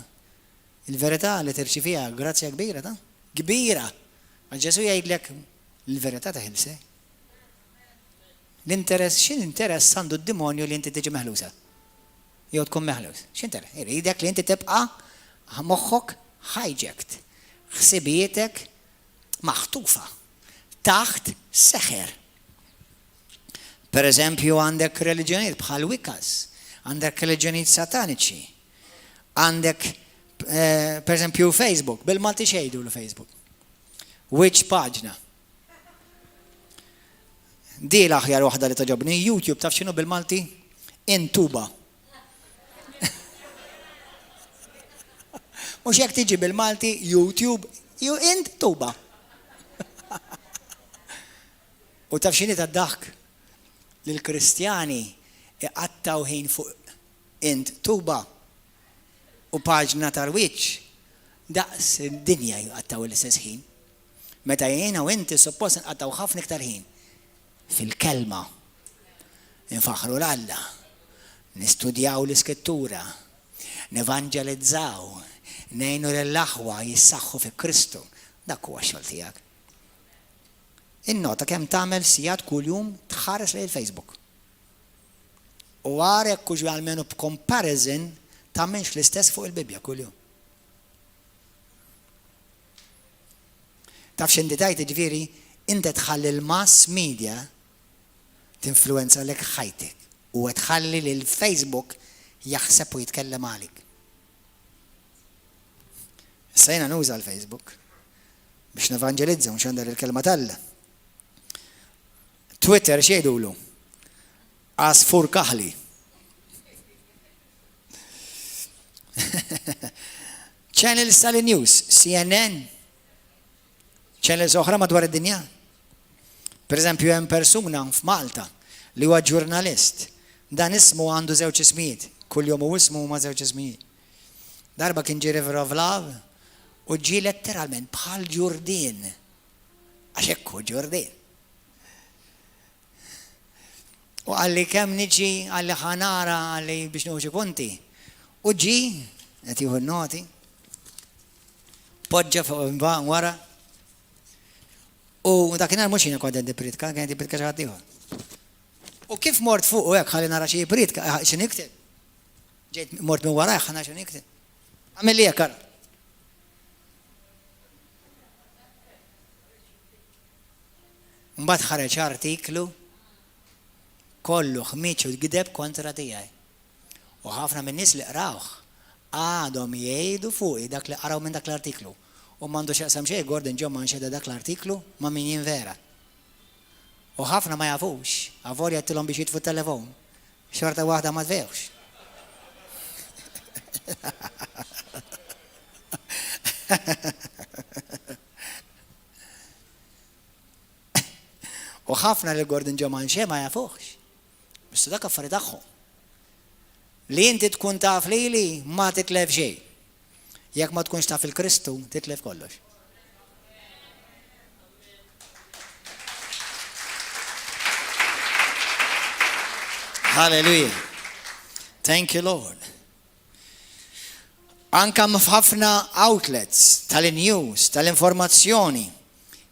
Il-verità li tirċi fiha grazzja kbira ta' kbira. Ġesu jgħidlek Il-verità teħilsi. L-interess, x'interess għandu d-demonju li inti tiġi meħlusa? Jew tkun meħlus. X'interess? Iridek li inti tibqa' moħħok hijacked. Ħsibietek maħtufa taħt seħer. Per eżempju għandek reliġjonijiet bħal Wicca's, għandek reliġjonijiet sataniċi, għandek per eżempju Facebook, bil-Malti xejdu l-Facebook. Which paġna? Di l-aħjar waħda li taġobni, YouTube, taf xinu bil-Malti? Intuba. Mux jek tiġi bil-Malti, YouTube, Intuba. U taf xini ta' daħk li l-Kristjani iqattaw ħin fuq Intuba u paġna tal-wiċ, daqs id-dinja jqattaw l-istess ħin. Meta jiena u inti suppost nqattaw ħafna iktar ħin fil-kelma, nfaħru l-Alla, nistudjaw l-iskrittura, nevanġelizzaw, nejnu l-aħwa jissaħħu fi Kristu. Dak huwa x-xogħol tiegħek. Innota kemm tagħmel sigħat kuljum tħares lejn Facebook. U għarek kuġu għalmenu b'comparison tagħmilx l-istess fuq il-Bibja kuljum. Taf x'inti tajt ġifieri, inti tħalli l-mass media tinfluenza lek ħajtek u tħalli li l-Facebook jaħseb u jitkellem għalik. Issa jiena nuża l-Facebook biex nevanġelizza mhux għandha il-kelma tal-Alla. Twitter xejdulu? Asfur kaħli. Channels tal-news, CNN, channels oħra madwar id-dinja. Per eżempju, hemm persuna f'Malta li huwa ġurnalist. Dan ismu għandu żewġ ismijiet. Kuljum hu ismu ma' żewġ ismijiet. Darba kien ġi River of Love u ġi letteralment bħal Ġurdien. Għax hekk hu Ġurdien. U għalli kemm niġi, għalli ħanara, għalli biex nuħġi punti. U ġi, qed jieħu n-noti, poġġa fuq wara. U dakinhar mhux jiena kont qed nippritka, kien qed jippritka xi ħadd ieħor. U kif mort fuq u hekk ħalli nara xi jippritka, xi nikteb. Ġejt mort minn warajh ħana xi nikteb. Għamel li hekk ara. Mbagħad ħareġ artiklu kollu ħmiċ u gideb kontra tiegħi. U ħafna minn nies li qrawh għadhom jgħidu fuqi dak li qaraw minn dak l-artiklu. U m'għandu x'jaqsam xejn Gordon John ma nxedda dak l-artiklu ma' min jinvera. U ħafna ma jafux, għavolja jgħidtilhom biex jitfu t-telefon. Xorta waħda ma tfehmx. U ħafna li Gordon John ma nxedda ma jafuħx. Biex dak affarijiet tagħhom. Li inti tkun taf lili ma titlef xejn. Jekk ma tkunx taf il-Kristu, titlef kollox. Hallelujah. Thank you, Lord. Anka f'ħafna outlets tal-news, tal-informazzjoni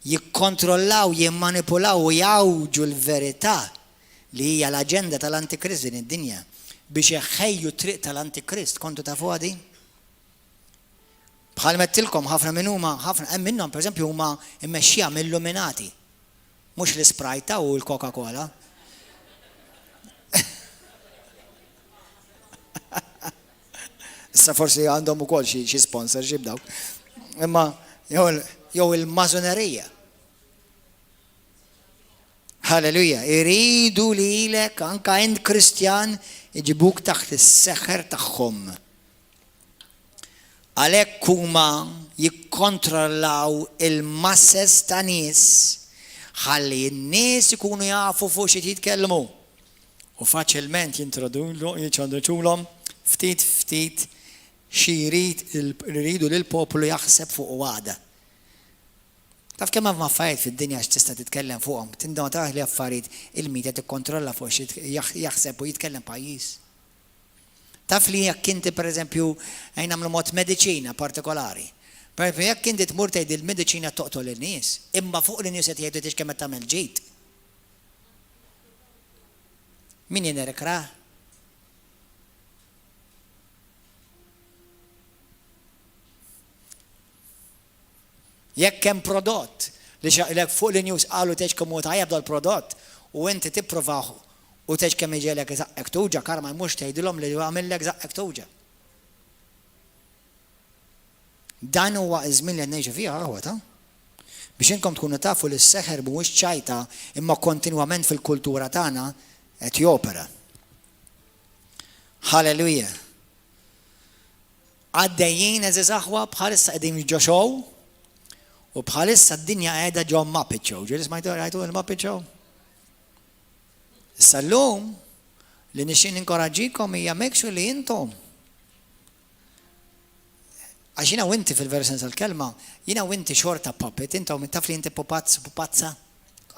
jikkontrollaw, jimmanipulaw u jawġu l-verità li hija l-aġenda tal-Antikrist din id-dinja biex jeħħejju triq tal-Antikrist. Kontu tafu għadi? Bħal mettilkom ħafna minn huma, ħafna hemm minnhom pereżempju huma mmexxija mill-Illuminati. Mhux l-Sprite u l-Coca-Cola. Issa forsi għandhom ukoll xi sponsorship dawk. Imma jew il-mażonerija. Halleluja. Iridu lilek anke int Kristjan iġibuk taħt is-seħħer tagħhom. Għalhekk huma jikkontrollaw il-masses ta' nies ħalli n-nies ikunu jafu fuq xi jitkellmu. U faċilment jintroduċulhom ftit xi jridu li l-popolu jaħseb fuq għada. Taf kemm hemm affarijiet fid-dinja x'tista' titkellem fuqhom, tindota li affarijiet il-medja tikkontrolla fuq xi jaħseb u jitkellem pajjiż. Taf li jekk inti pereżempju nagħmlu mod mediċina partikolari. Per jekk inti tmur tgħid il-mediċina toqtol in-nies, imma fuq in-nies qed jgħidu kemm qed tagħmel ġid. Min jenerkra? Jekk hemm prodott li fuq il-news qalu tgħid kemm hu tajjeb dal-prodott u inti tipprovaw u tgħid kemm iġelek żaqek tuġa karma mhux tgħidilhom li għamillek żaqek tuġa. Dan huwa iż-żmien li ngħixu fiha aħwat, biex inkom tkunu tafu li s-seħer mhuwiex ċajta imma kontinwament fil-kultura tagħna qed jopera. Halleluja. Għaddejjin eżiż aħwa bħalissa qegħdin jiġġoxow u bħalissa d-dinja qiegħda ġo Muppet Show. Ġieli smajtu rajtu il-Muppet Show? Issa llum li nixtieq ninkoraġġikom hija make sure li intom għax jiena u inti fil-versens tal-kelma, jiena u inti xorta puppet, intom taf li inti pupazza,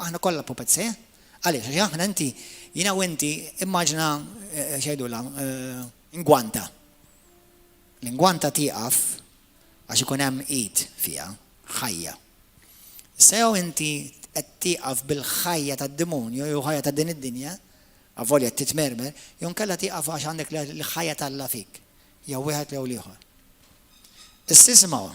aħna kollha puppets, għaliex, għax aħna inti, jiena u inti, immaġna xejdula, ingwanta. L-ingwanta tieqaf għax ikun hemm id fiha, ħajja. Sew inti qed tieqaf bil-ħajja tad-demonju jew ħajja ta' din id-dinja, avolja titmermer, jew nkella tieqaf għax għandek l-ħajja tal-Alla fik, jew wieħed jew ieħor. Istismaw.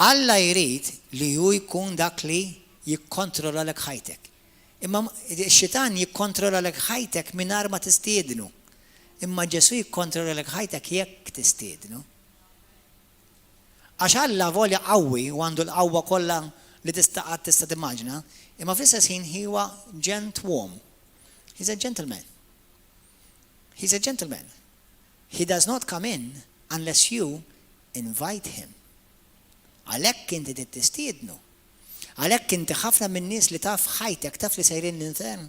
Alla jrid li hu jkun dak li jikkontrolla lek ħajtek. Imma x-xitan jikkontrolla lek ħajtek mingħajr ma tistiednu. Imma Ġesu jikkontrolla lek ħajtek jekk tistiednu. Għax Alla volja qawwi u għandu l-qawwa kollha li tista' timmaġna, imma fl-istess ħin huwa gentleman. He's a gentleman. He's a gentleman. He does not come in unless you invite him. Għalhekk inti tistiednu. Għalhekk inti ħafna minn nies li taf ħajtek taf li sejrin l-intern.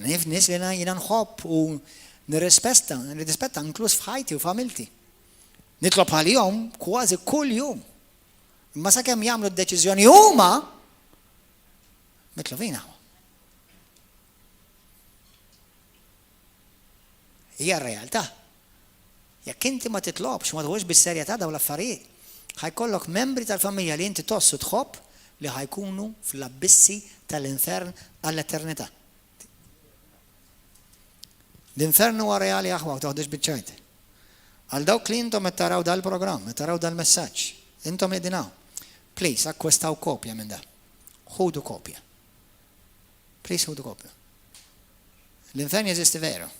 Nif nies li jiena nħobb u nirrispetta inkluż f'ħajti u familti. Nitlob għalihom kważi kull jum. Imma sakemm jagħmlu d-deċiżjoni huma mitlubina. Hija r-realtà. Jekk inti ma titlobx ma tħuġ bis-serjetà dawn l-affarijiet, ħajkollok membri tal-familja li inti tossu tħobb li ħajkunu fl-abissi tal-infern għall-eternità. L-infern huwa reali aħwa u taħdux biċ-ċajt. Għal dawk li intom qed taraw dal-programm, qed taraw dal-messaġġ, intom qegħdinaw. Please akkwistaw kopja minn da. Ħudu kopja. Please ħudu kopja. L-infern jeżisti veru.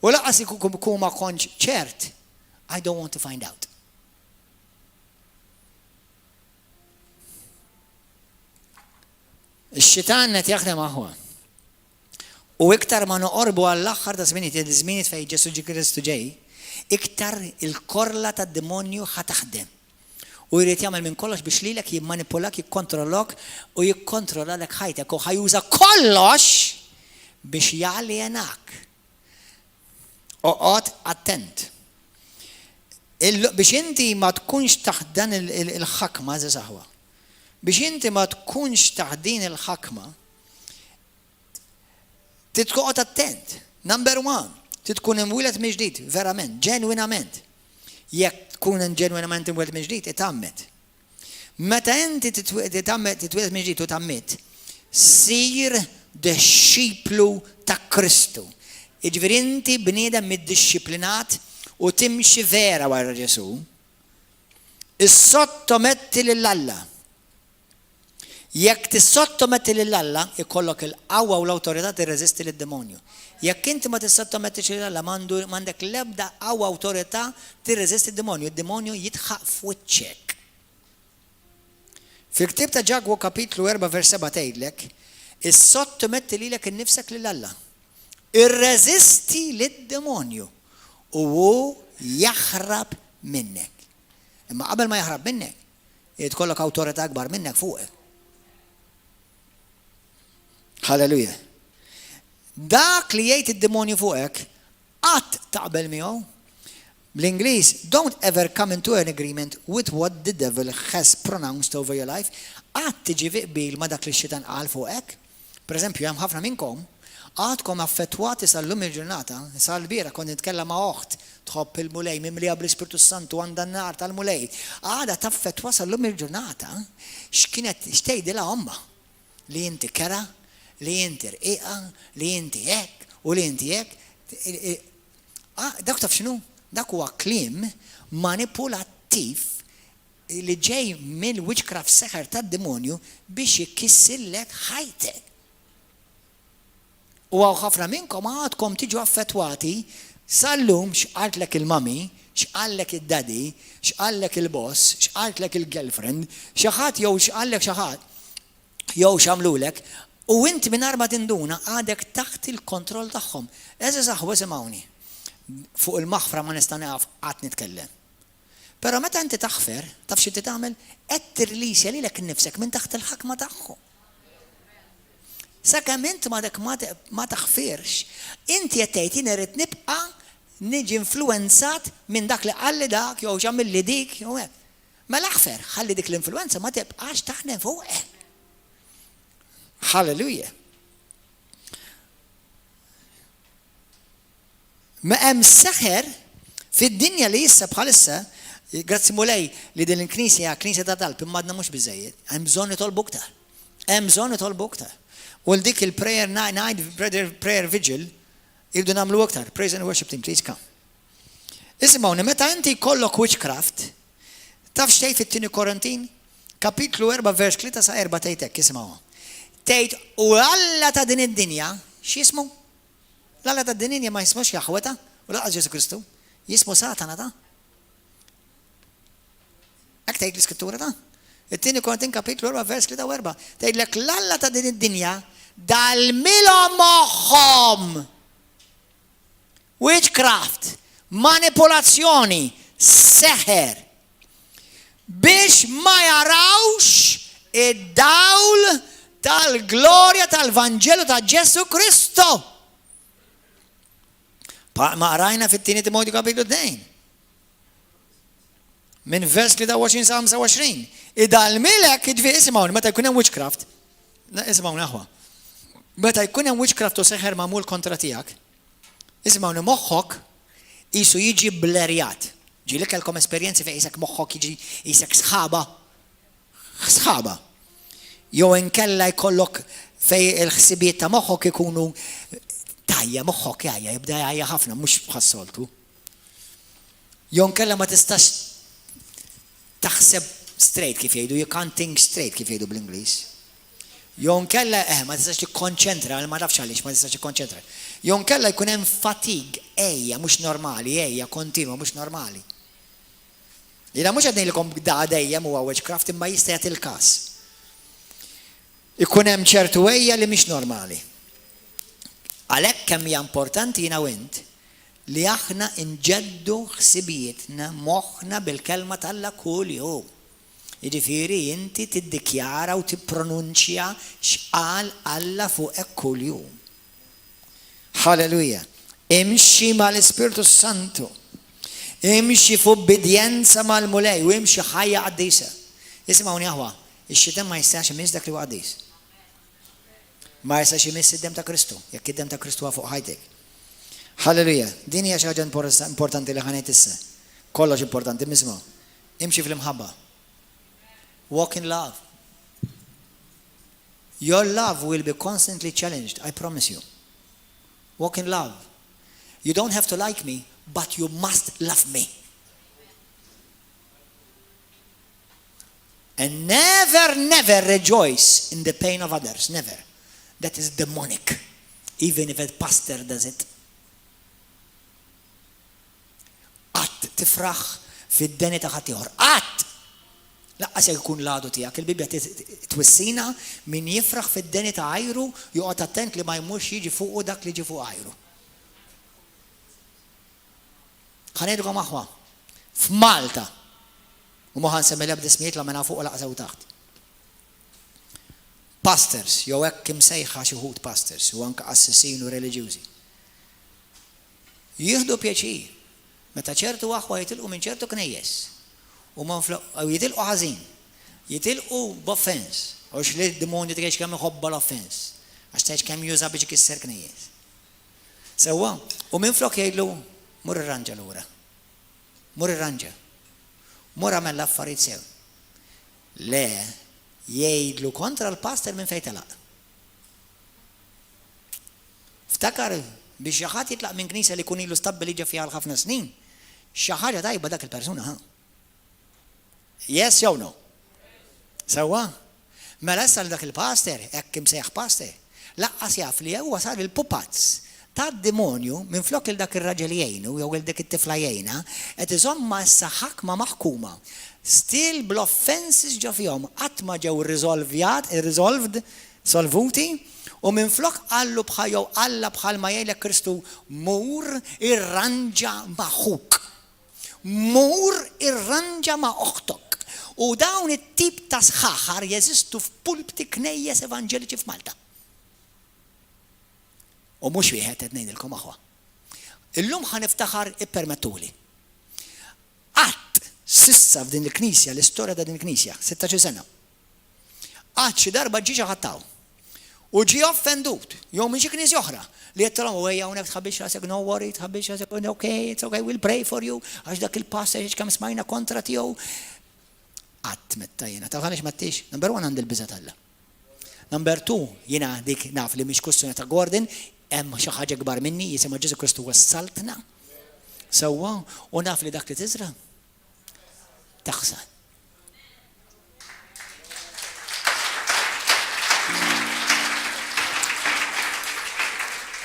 U laqas ikun ma kontx ċert, I don't want to find out. Ix-xitan qed jaħdem aħwa. U iktar ma noqorbu għall-aħħar ta' żminijiet fejn Ġesu Kristu ġej, iktar il-korla tad-demonju ħataħdem. U jrid jagħmel minn kollox biex lilek jimmanipulak, jikkontrollok u jikkontrollalek ħajtek u ħajuża kollox biex jgħaljenak. Oqgħod attent. Biex inti ma tkunx taħt dan il-ħakma żi saħwa. Biex inti ma tkunx taħt din il-ħakma, titqgħod attent. Number 1, titkun imwieled minn ġdid, verament, ġenwinament. Jekk tkun ġenwinament imwieled minn ġdid, itammet. Meta inti titwieled minn ġdid u tammet, sir disċiplu ta' Kristu. Iġifieri inti bniedem mid-disċiplinat u timxi vera wara Ġesu, issottometti lill-Alla. Jekk tissottometti lill-Alla, ikollok il-qawwa u l-awtorità tirreżisti lid-demonju. Jekk inti ma tissottomettix lill-Alla, m'għandek l-ebda qawwa awtorità tirreżisti d-demonju, id-demonju jitħaq f'wiċċek. Fil-ktieb ta' Ġakwu kapitlu 4 vers 7 tgħidlek, issottometti lilek innifsek lill-Alla. Irreżisti lid-demonju u hu jaħrab minnek. Imma qabel ma jaħrab minnek, jitkollok awtorità akbar minnek fuqek. Halleluja. Dak li jgħid id-demonju fuqek, qatt taqbel miegħu. Bl-Ingliż, don't ever come into an agreement with what the devil has pronounced over your life. Qatt tiġi qbil ma dak li x-xitan qal fuqek. Pereżempju, hemm ħafna minnkom Għadkom affettwati sal-lum il-ġurnata, sal-bira kon nitkellem ma' oħt tħobb il-mulej, mimlija bl-Ispirtu Santu għandha n-nar tal-mulej. Għada taffettwa sal-lum il-ġurnata, x'kienet xtejdilha omma li inti kera, li inti rqiqa, li inti hekk u li inti hekk. Dak taf x'inhu? Dak huwa kliem manipulattiv li ġej mill-witchcraft seħer tad-demonju biex jikissillek ħajtek. U għaw ħafna minnkom għadkom tiġu affettwati sal-lum x'qaltlek il-mami, x'qallek il-daddy, x'qallek il-boss, x'qaltlek il-girlfriend, xaħat jew x'qallek xaħat, jew x'għamlulek, u inti mingħajr ma tinduna għadek taħt il-kontroll tagħhom. Eżaż aħwa simgħuni. Fuq il-maħfra ma nista' naqaf qatt nitkellem. Però meta inti taħfer, taf xi tagħmel, qed tirlisja lilek innifsek minn taħt il-ħakma tagħhom. Sakemm inti ma taħfirx, inti qed tgħid jien irid nibqa' niġi influenzat minn dak li qalli dak jew x'għamilli dik jew hekk. Mela aħfer, ħalli dik l-influenza ma tibqax taħdem fuqek. Halleluja. Ma hemm seħer fid-dinja li issa bħalissa, grazzi mulej li din il-knisja knisja ta' talb imma għadna mhux biżejjed, hemm bżonn nitolbu aktar. Hemm bżonn nitolbu aktar. U dik il-prayer night, prayer vigil, irdu nagħmlu aktar. Praise and worship team, please come. Isimgħuni, meta inti jkollok witchcraft, taf x'tgħid fit-tieni Korintin, kapitlu 4 vers 3 sa 4 tgħidek, isimgħu. Tgħid u Alla ta' din id-dinja, x'jismu? L-Alla ta' din id-dinja ma jismux Jaħweta, u laqgħa Ġesu Kristu, jismu Satana ta'. Hekk tgħid l-Iskrittura ta'. It-tieni Korintin kapitlu 4 vers 3 u 4. Tgħidlek l-Alla ta' din id-dinja dal-milhom moħħhom. Witchcraft, manipolazzjoni, seħer. Biex ma jarawx id-dawl tal-glorja tal-Vanġelu ta' Ġesu Kristu. Ma rajna fit-tieni Timotju kapitlu 2. Min vers 23 sa 25. Id-dal-milek id-vi isimgħuni meta jkun hemm witchcraft. Isimgħuni aħwa. Meta jkun hemm witchcraft u seħer magħmul kontra tiegħek, isimgħuni moħħok qisu jiġi blerjat. Ġieli kellkom esperjenzi fejn isek moħħok jiġi isek sħaba. Jew inkella jkollok fejn il-ħsibiet ta' moħħok ikunu tajja moħħok jibda jgħajja ħafna mhux bħas-soltu. Jew inkella ma tistax taħseb straight kif jgħidu, you can't think straight kif jgħidu bl-Ingliż. Jew inkella ma tistax tikkonċentra, ma nafx għaliex ma tistax tikkonċentra. Jew inkella jkun hemm fatig mhux normali, kontinwa mhux normali. Jiena mhux qed ngħidilkom dejjem huwa witchcraft imma jista' jagħti il-każ. Ikun hemm ċertu li mhix normali. Għalhekk kemm hija importanti jiena u int li aħna nġeddu ħsibietna moħħna bil-kelma tal-Alla kull jum. Jiġifieri inti tiddikjara u tippronunċja x'qal Alla fuqek kull jum. Halleluja. Imxi mal-Ispirtu Santu. Imxi f'obbedjenza mal-mulej u imxi ħajja qaddisa. Isimgħuni aħwa, ix-xitan ma jistax imiss dak li huwa qaddis. Ma jistax imiss id-dem ta' Kristu, jekk id-dem ta' Kristu huwa fuq ħajtek. Halleluja. Din hija xi ħaġa importanti li ħanejt issa. Kollox importanti, misma'. Imxi fl-imħabba. Walk in love. Your love will be constantly challenged, I promise you. Walk in love. You don't have to like me, but you must love me. And never rejoice in the pain of others. Never. That is demonic. Even if a pastor does it. Tifraħ fid-deni ta' ħaddieħor. Laqqas jkun l-għadu tiegħek. Il-Bibja twissina min jifraħ fid-deni ta' għajru joqgħod attent li ma jmurx jiġi fuqu dak li jiġi fuq għajru. Ħanejdulkom aħwa. F'Malta. U ma ħansemmi l-ebda ismijiet la minn fuq u laqsew taħt. Pastors, jew hekk imsejħa xi wħud pastors u anke assessinu reliġjużi. Jieħdu pjaċir. Meta ċertu aħwa jitilqu minn ċertu knejjes u jitilqu ħażin, jitilqu b'offens, u x'li d-demonju tgħix kemm iħobba l-offens. Għax tgħid kemm juża biex ikisser knejjes. Sewwa, u minflok jgħidlu mur irranġa lura. Mur irranġa. Mur għamel l-affarijiet sew. Le, jgħidlu kontra l-pastor minn fejn telaq. Ftakar biex xi ħadd jitlaq minn knisja li jkun ilu stabbilġa fiha għal ħafna snin, xi ħaġa tajba dak il-persuna ħa. Yes jew no? Sewwa? Mela issa dak il-pastor, hekk imsejjaħ pastor, laqqas jaf li huwa sar il-pupazz tad-demonju minflok il dak ir-raġel jgħinu jew il dik it-tifla jgħinha qed iżomma issa ħakma maħkuma. Still bl-offenses ġo fihom qatt ma ġew solvuti u minflok qallu bħal jew alla bħal ma jgħidlek Kristu mur irranġa maħuk. Mur irranġa ma' oħtok. U dawn it-tip ta' sħaħar jeżistu f'pulpti knejjes evanġeliċi f'Malta. U mhux wieħed qed ngħidilkom aħwa. Illum ħaniftaħar ippermettuli. Qatt sissa f'din il-knisja, l-istorja ta' din il-knisja, 16 sena. Qatt xi darba ġie xi ħattaw. U ġie offendut, jew minn xi knisja oħra li qed tagħmlu ejja hawnhekk tħabbix rasek, no worry, tħabbix rasek, okay, it's okay, we'll pray for you, għax dak il-pastor kemm smajna kontra tiegħu. Qatt metta jiena, taf għaliex m'għaddix. Number 1 għandi l-biża' t'Alla. Number 2 jiena dik naf li mhix kwestjoni ta' Gordon, hemm xi ħaġa kbar minni jisimha Ġesu Kristu wassaltna. Sewwa u naf li dak li tiżra taħsad.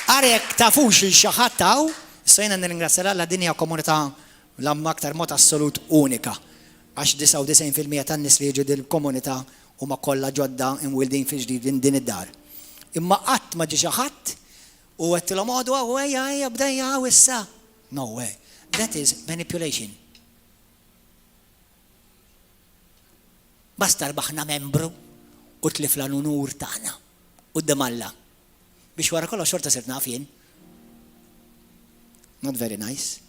Għarek tafux li xi ħadd taw, sejna nirringrazzja la dinja komunità l-amma aktar mod assolut unika. Għax 99% tan-nies li jiġu dil-komunità huma kollha ġodda imwildin fi ġdid din id-dar. Imma qatt ma ġie xi ħadd u għettilom għadu għajja bdejja issa. No way. That is manipulation. Basta rbaħna membru u tlifla l-unur tagħna u d-demalla. Biex wara kollox xorta sirt naf jien. Not very nice.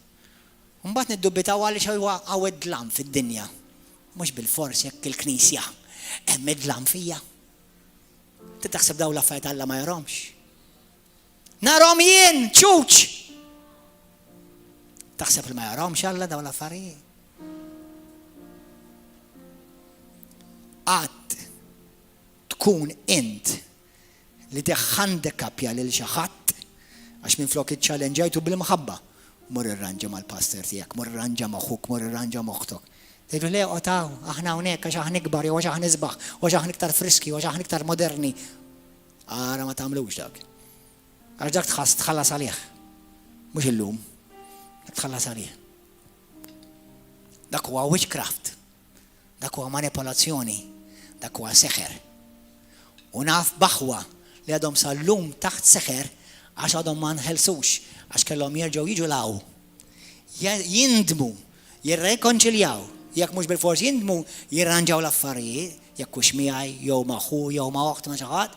Mbagħad niddubitaw għaliex huwa għawed dlam fid-dinja. Mhux bil-fors jekk il-knisja hemm dlam fija. Titaħseb daw l-affarijiet Alla ma jarhomx. Narhom jien, ċuċ! Taħseb li ma jarhomx Alla daw l-affarijiet. Qatt tkun int li teħhandikapja lil xi ħadd għax minflok iċċallenġajtu bil-mħabba. Mur irranġa mal-pastor tiegħek, mur irranġa magħhuk, mur irranġa moħħtok. Tgħidu le qotaw, aħna hawnhekk għax aħna ikbar, jew għax aħna nisbaħ, għax aħna iktar friski, għax aħna iktar moderni. Ara ma tagħmlux dak. Għax dak tħallas għalih. Mhux illum. Tħallas għalih. Dak huwa witchcraft. Dak huwa manipolazzjoni. Dak huwa seħer. U naf baħwa li għadhom sal-lum taħt seħer għax għadhom ma nħelsux għax kellhom jerġgħu jiġu law. Jindmu, jirrekonċiljaw, jekk mhux bil-fors jindmu, jirranġaw l-affarijiet, jekk hux miegħi jew ma' ħu jew ma' oħt ma' xi ħadd,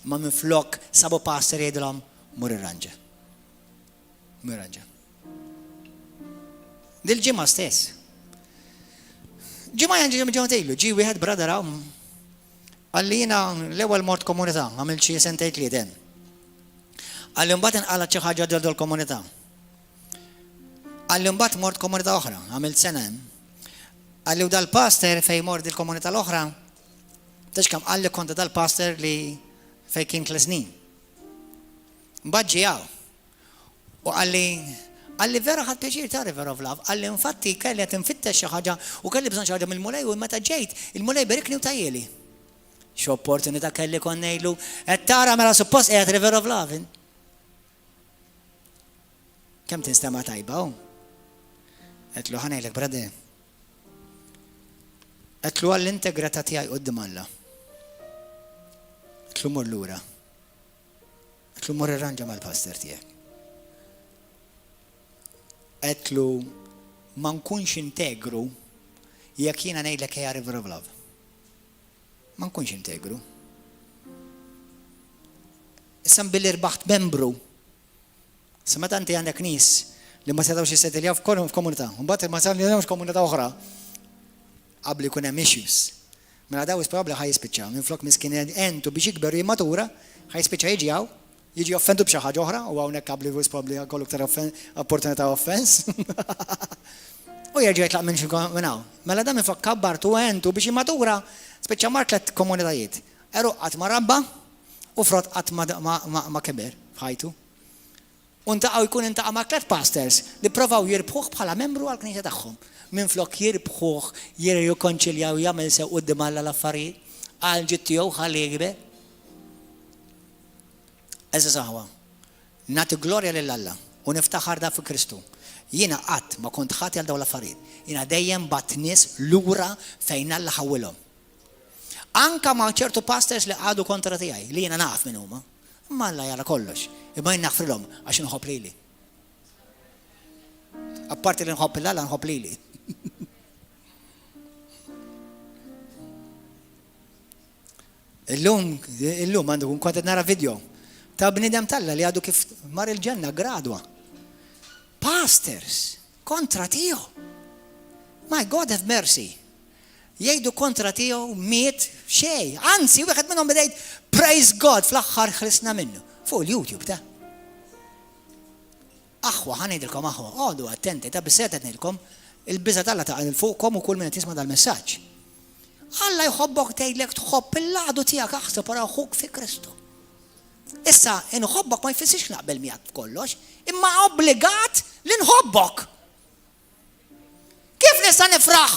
ma minflok sabu pastor jgħidilhom mur irranġa. Mur irranġa. Dil-ġimgħa stess. Ġimgħa ġimgħa ġi wieħed brother hawn għalli jiena l-ewwel mort komunità, għamilt xi sentejn tlieten. Għalli mbagħad inqalat xi ħaġa dwar l-komunità. Għalli mbagħad mort komunità oħra, għamilt sena. Għalli dal-pastor fejn mort il-komunità l-oħra, tax kemm qalli kont dal-pastor li fejn kien 3 snin. Mbagħad ġiew. U għalli vera ħadd pjaċir ta' River of Love, għalli infatti kelli qed infittex xi ħaġa u kelli bżonn xi ħaġa mill-mulej u meta ġejt, il-mulej berikni u tajjeli. X'opportunità kelli kon ngħidlu, qed tara mela suppost qiegħed River of Love. Kemm tinstema' tajba hu? Qedlu ħanejlek brade. Qedlu għall-integrità tiegħi quddiem Alla. Qedlu mur lura. Qedlu mur irranġa mal-pastor tiegħek. Qedlu ma nkunx integru jekk jiena ngħidlek ejja River of Love. Ma nkunx integru. Issa billi rbaħt membru. Sa meta inti għandek nies li ma setgħux jissettiljaw f'komunità, mbagħad ma setgħux f'komunità oħra qabel ikun hemm issues. Mela daw isprobabbli ħaj jispiċċaw. Minflok miskin entu biex jikber jimmatura, ħaj jispiċċa jiġi offendu b'xi ħaġa oħra u hawnhekk qabli isprobabbli jkollok tara opportunità offens. U jerġa' jitlaq minn minn hawn. Mela dan minflok kabbartu entu biex jimmatura, spiċċa mar tliet komunitajiet. Eru qatt ma rabba u frott qatt ma kiber f'ħajtu. Untaqgħu jkun intaqa' ma' tliet pastors li provaw jirbħuh bħala membru għall-Knisja tagħhom. Minflok jirbħuh jirrikonċiljaw jagħmel sew quddiem Alla l-affarijiet għal ġid tiegħu ħalli jikber. Eża saħwa. Nagħti glorja lil Alla u niftaħar da fi Kristu. Jiena qatt ma kont ħati għal dawn l-affarijiet. Jiena dejjem bat nies lura fejn Alla ħawwilhom. Anka ma' ċertu pastors li għadu kontra tiegħi li jiena naf minn huma. Imma Alla jara kollox. Imma jien naħfrilhom għax inħobb lili. Apparti li nħobb Alla nħobb lili. Illum għandu kont qed nara video ta' bniedem Alla li għadu kif mar il-ġenna gradwa. Pastors kontra tiegħu. My God have mercy. Jgħidu kontra tiegħu miet xejn. Anzi, wieħed minnhom beda jgħid praise God fl-aħħar ħlisna minnu. Fuq il-YouTube ta'. Aħwa ħanejdilkom aħwa, għodu attenti ta' biset ngħidilkom il-biża' Alla ta' fuqkom u kull min qed jisma' dal-messaġġ. Alla jħobbok tgħidlek tħobb il-laqdu tiegħek aħseb ara aħuk fi Kristu. Issa inħobbok ma jfissirx naqbel miegħek f'kollox, imma obbligat li nħobbok. Kif nista' nifraħ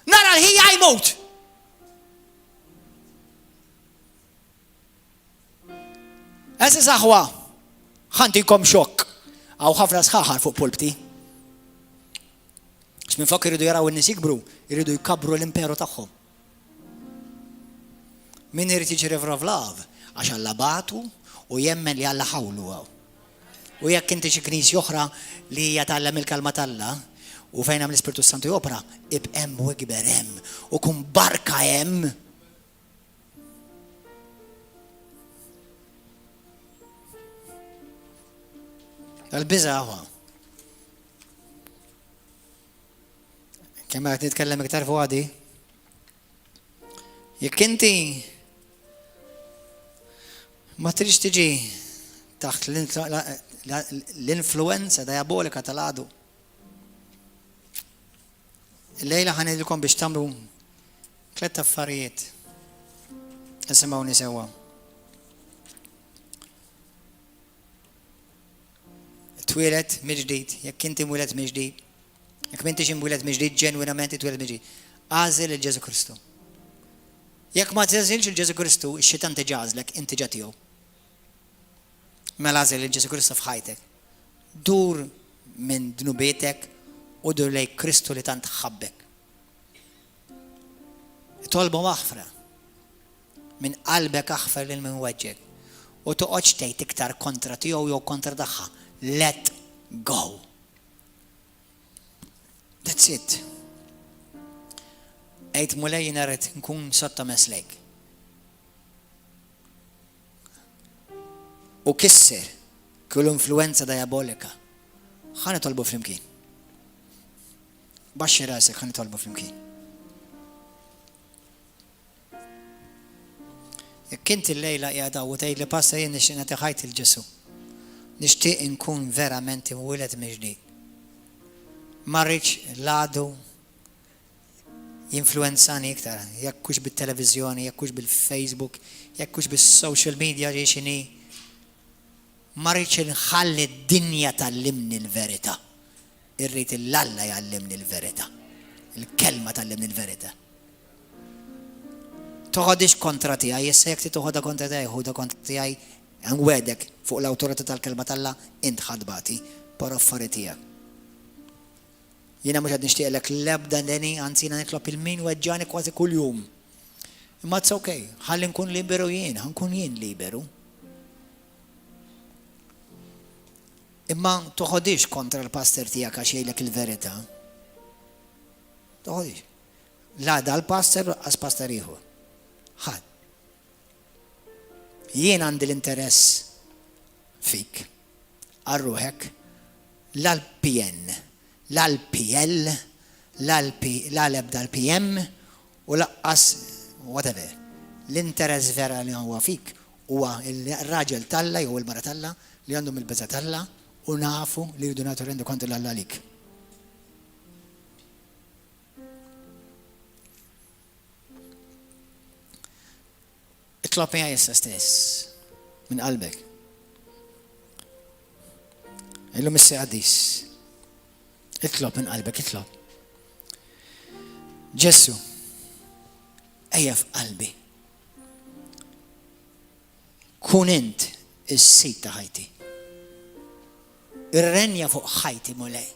nara l-ħija jmut? Eżi saħwa, ħantikom xokk, għaw ħafna sħaħar fuq pulpti. X'minn flok iridu jaraw in-nies jikbru, iridu jkabru l-imperu tagħhom. Min irid jiġi revravlav għax Alla batu u jemmen li Alla ħawlu għaw. U jekk inti xi knisja oħra li hija tgħallem il-kalma Alla u fejn hemm l-Ispiritu Santu jopra, ib'hemm u ikber hemm u kun barka hemm. Għal-biża' għawa. Kemm qed nitkellem iktar fuq għadi. Jekk inti ma tridx tiġi taħt l-influenza diabolika tal-għadu. Illejla ħanidilkom biex tagħmlu tliet affarijiet. Isimgħuni sewwa. Twieled mill-ġdid, jekk inti mwieled mill-ġdid, jekk m'intix imwieled mill-ġdid ġenwinament twieled mill-ġdid, għażel il-Ġesu Kristu. Jekk ma tgħażilx il-Ġesu Kristu, ix-xitan tiġgħażlek inti ġa tiegħu. Mela għażel il-Ġesu Kristu f'ħajtek. Dur minn dnubietek u dur lejn Kristu li tant ħabbek. Tolbu maħfra minn qalbek aħfar lil minn weġġek u toqgħodx tgħid iktar kontra tiegħu jew kontra tagħha. Let go. That's it. Ejt mulej naret nkun sottomess lejk. U kisser kull influenza diabolika. Ħani tolbu flimkien. Baxxi rasek ħani tolbu flimkien. Jekk inti l-lejla qiegħda u tgħidli pasta jien nixtieq nagħti ħajti l-Ġesu. Nixtieq inkun verament imwieled mill-ġdid. Ma rridx l-għadu jinfluenzani iktar, jekkux bit-televiżjoni, jekkux bil-Facebook, jekkux bis-social media li xini. Ma rridx inħalli d-dinja tallimni l-verità. Irrid l-Alla jgħallimni l-verità. Il-kelma tallimni l-verità. Toħodix kontra tiegħi, issa jekk toħodha kontra tiegħi, ħodha kontra tiegħi nwedek fuq l-awtorità tal-kelma Alla int ħadbati par affarijiet tiegħek. Jiena mhux qed nixtieqlek l-ebda deni, anzi jiena nitlob il-min weġġani kważi kuljum. Imma it's okay, ħalli nkun liberu jien, ħankun jien liberu. Imma toħodix kontra l-pastor tiegħek għax jgħidlek il-verità. Toħodix. La dal-pastor għas pastor ieħor. Ħadd. Jien għandi l-interess fik, għarruħek, l-PN, l-PL, l-ebda l-PM u laqqas whatever. L-interess vera li huwa fik huwa il-raġel Alla jew il-mara Alla li għandhom il-beża Alla u nafu li jridu nagħtu rendu kontu l-Alla għalik. Itlob miegħi issa stess minn qalbek. Illum issa għaddis. Itlob minn qalbek, itlob. Ġessu, ejja f'qalbi. Kun int is-sit ta' ħajti. Irrenja fuq ħajti mulej.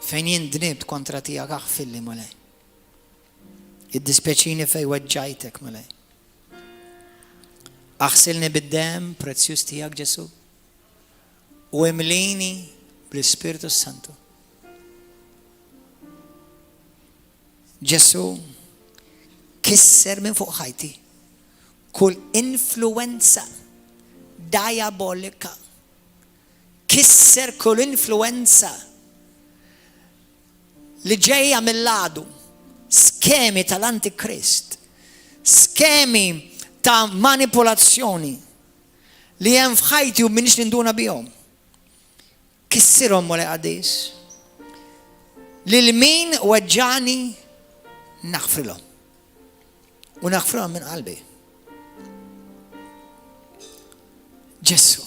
Fejn jien dnibt kontra tiegħek aħfilli mulej. Iddispeċini fejn weġġajtek mulej. Aħsilni bid-dem prezzjuż tiegħek Ġesu. U imlini bl-Ispiritu Santu. Ġesu, kisser minn fuq ħajti kull influenza diabolika. Kisser kull influenza li ġejja mill-għadu, skemi tal-Antikrist, skemi ta' manipolazzjoni li hemm f'ħajti u minix ninduna bihom. Kissirhom wara qadis. Lil min weġġani naħfrilhom. U naħfrilhom minn qalbi. Ġesu.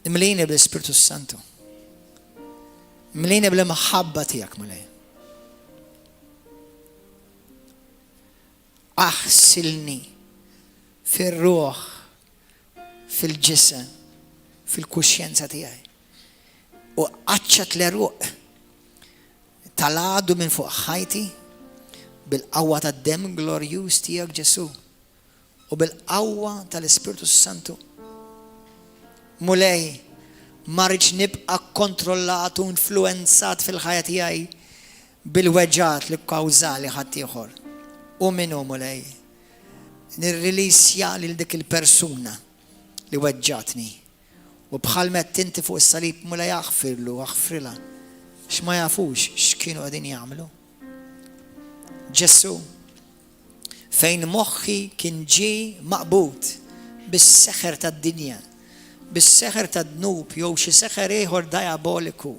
Imlini bl-Ispiritu Santu. Imlini bl-maħabba tiegħek mulej. Aħsilni fir-ruħ, fil-ġisem, fil-kuxjenza tiegħi. U qaċċat l-eruq tal-għadu minn fuq ħajti bil-qawwa tad-dem glorjuż tiegħek Ġesu u bil-qawwa tal-Ispiritu Santu. Mulej ma rridx nibqa' kontrollat u influenzat fil-ħajja tiegħi bil-weġġat li kkawżali ħadd ieħor. U minnu mulej nirrilisja lil dik il-persuna li weġġatni. U bħal mett inti fuq is-salib mulej aħfirlu, aħfrilha. X'ma jafux x'kienu qegħdin jagħmlu. Ġesu, fejn moħħi kien ġie maqbud bis-seħħer tad-dinja, bis-seħħer tad-dnub jew xi seħħer ieħor diaboliku,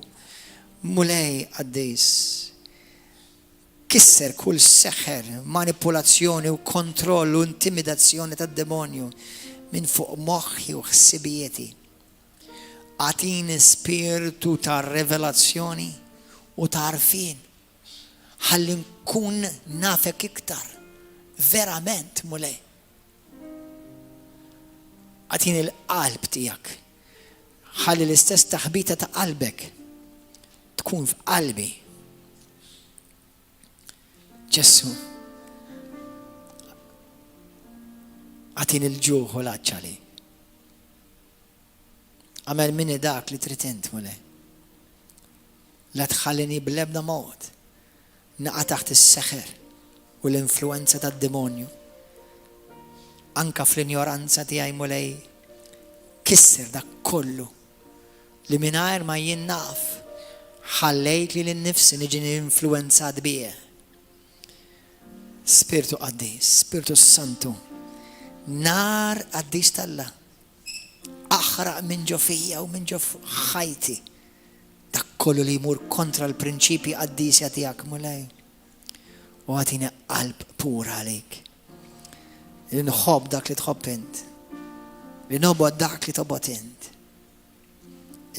mulej għaddejs. Kisser kull seħħer, manipolazzjoni u kontroll u intimidazzjoni tad-demonju minn fuq moħħi u ħsibijieti. Għatini spiritu ta' revelazzjoni u ta' arfin. Ħalli nkun nafek iktar. Verament mulej. Għatini l-qalb tijak. Ħalli l-istess taħbita ta' qalbek tkun f'qalbi. Ġesu. Għatini l-ġuħ u l-għacċali. Għamel minni dak li tritint mulej. La tħallini bl-ebda mod naqa taħt is-seħer u l-influenza tad-demonju. Anka fl-ignoranza tiegħi mulej kisser dak kollu li mingħajr ma jien naf ħallejt li l-nifsi niġi influenzat bih. Spiritu qaddis, Spiritu Santu, nar qaddis tal-Alla. Aħraq minn ġo fija u minn ġo ħajti dak kollu li jmur kontra l-prinċipji qaddisja tiegħek mulej. U għatini qalb pura għalik. Li nħobb dak li tħobb int. Li nobod dak li tobod int.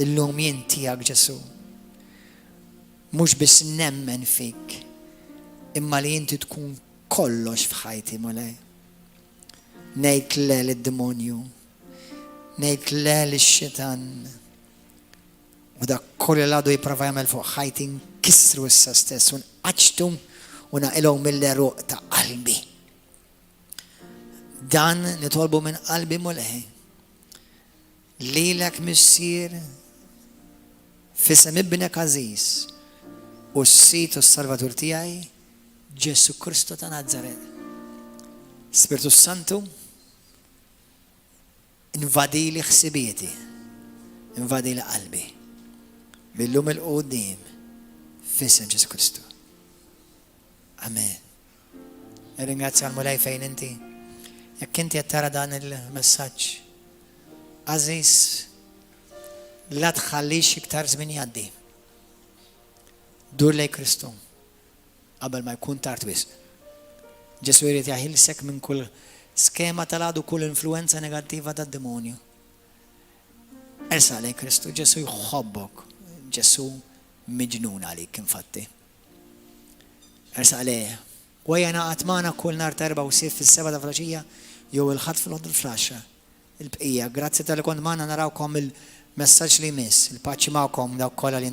Illum jien tiegħek Ġesu. Mhux biss nemmen fik, imma li inti tkun kollox f'ħajti mulej. Ngħid le lid-demonju. Ngħid le lix-xitan. U dak kollu li għadu jipprova jagħmel fuq ħajti nkissru issa stess u nqaċtu u naqilhom mill-eruq ta' qalbi. Dan nitolbu minn qalbi mulej. Lilek missier fisem ibnek Aziz u s-sit u s-Salvatur tiegħi Ġesu Kristu ta' Nazaret. Spiritu Santu, invadili ħsibieti, invadili qalbi. Billum il-qudiem F'isem Ġesu Kristu. Amen. Ringrazzja għal-mulaj fejn inti. Jekk inti qed tara dan il-messaġġ. Aziz, la tħallix iktar żmien jgħaddi. Dur lej Kristu qabel ma jkun tard wisq. Ġesu jrid jaħilsek minn kull skema tal-għadu, kull influenza negattiva tad-demonju. Ersa lej Kristu, Ġesu jħobbok, Ġesu miġnun għalik infatti. Ersa lej. Wajja naqat magħna kull nhar ta' 4 u sif fis-7 ta' filgħaxija jew il-ħadd fil-ħodd il-flaxxa. Il-bqija, grazzi tal-li kont magħna narawkom il-messaġġ li jmiss, il-paċi magħkom dawk kollha li